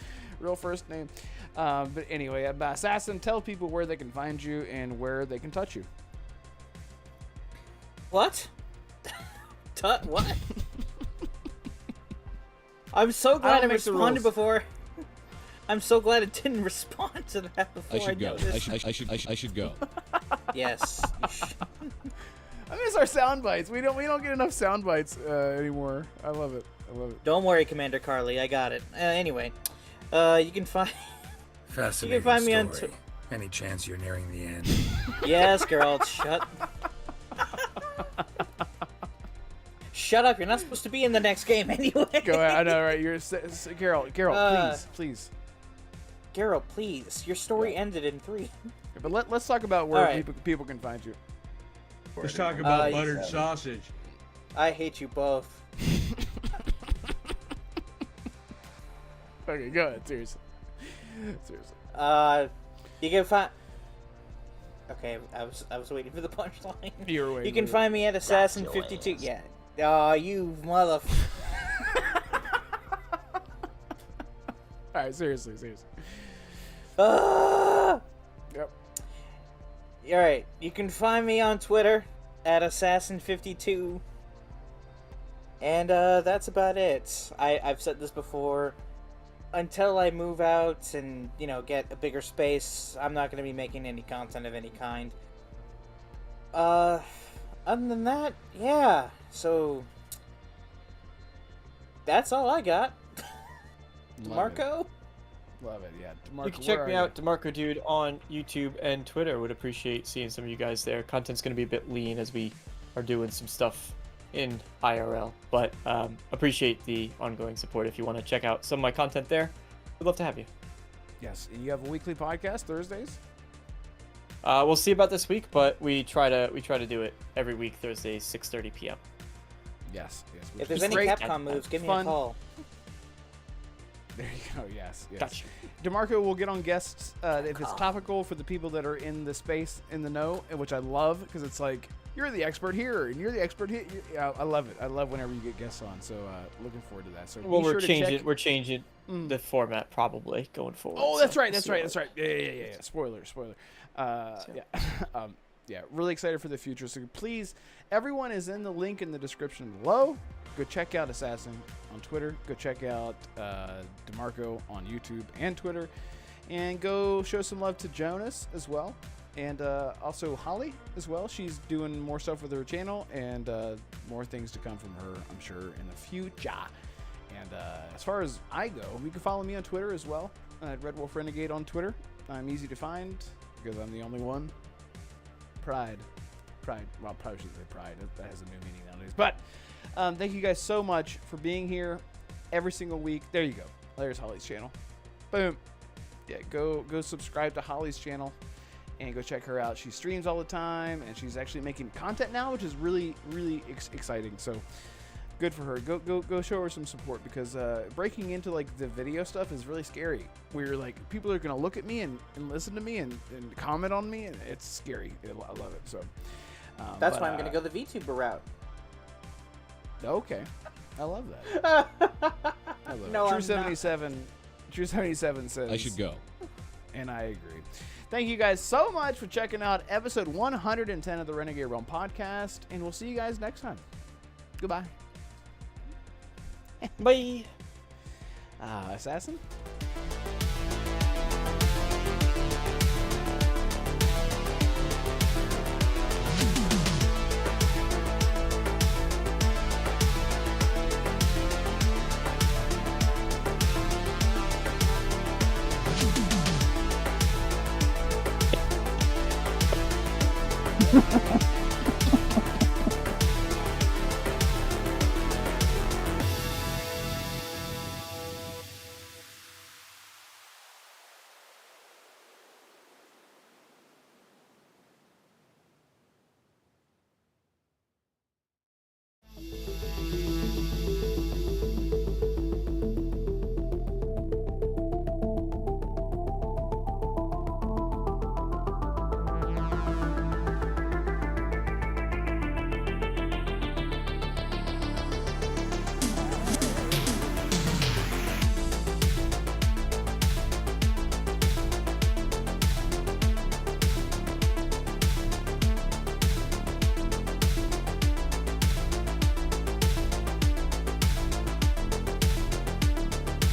real first name? But anyway, Assassin, tell people where they can find you and where they can touch you. What? What? I'm so glad I responded before. I'm so glad it didn't respond to that before I go. noticed. I should go. Yes. You should. I miss our sound bites. We don't get enough sound bites anymore. I love it. Don't worry, Commander Carly. I got it. Anyway, you can find. Fascinating. You can find me on. Any chance you're nearing the end? Yes, girl. Shut. Shut up! You're not supposed to be in the next game anyway. Go ahead. I know, right? You're Carol. Please. Carol, please. Your story ended in 3. But let's talk about where people can find you. Let's talk about buttered sausage. I hate you both. Okay, go ahead. Seriously. You can find. Okay, I was waiting for the punchline. You were waiting. You can find me at Assassin52. Yeah. Oh, you mother. All right, seriously. Yep. All right, you can find me on Twitter at Assassin52, and that's about it. I've said this before. Until I move out and get a bigger space, I'm not going to be making any content of any kind. Other than that, yeah. So that's all I got. DeMarco? Love it, yeah. DeMarco, You can check me out, DeMarco Dude, on YouTube and Twitter. Would appreciate seeing some of you guys there. Content's going to be a bit lean as we are doing some stuff in IRL, but appreciate the ongoing support. If you want to check out some of my content there, we'd love to have you. Yes, and you have a weekly podcast Thursdays? We'll see about this week, but we try to do it every week, Thursdays, 6:30 p.m. Yes. If there's any Capcom moves, give me a call. There you go. Yes. Gotcha. DeMarco will get on guests if it's topical for the people that are in the space, in the know, which I love because it's like you're the expert here and you're the expert here. Yeah, I love it. I love whenever you get guests on. So looking forward to that. So we're changing the format probably going forward. Oh, that's right. That's right. Yeah. Spoiler. Yeah, really excited for the future. So please, everyone is in the link in the description below. Go check out Assassin on Twitter. Go check out DeMarco on YouTube and Twitter. And go show some love to Jonas as well. And also Holly as well. She's doing more stuff with her channel and more things to come from her, I'm sure, in the future. And as far as I go, you can follow me on Twitter as well. At Red Wolf Renegade on Twitter. I'm easy to find because I'm the only one. Pride. Well, probably shouldn't say pride. That has a new meaning nowadays. But thank you guys so much for being here every single week. There you go. There's Holly's channel. Boom. Yeah, go subscribe to Holly's channel and go check her out. She streams all the time, and she's actually making content now, which is really, really exciting. So good for her. Go show her some support because breaking into like the video stuff is really scary. Where like people are gonna look at me and listen to me and comment on me, and it's scary. I love it. So that's why I'm gonna go the VTuber route. Okay, I love that. I love No, it. I'm True 77 says I should go. And I agree. Thank you guys so much for checking out episode 110 of the Renegade Realm podcast, and we'll see you guys next time. Goodbye. Bye. Assassin? Ha ha ha.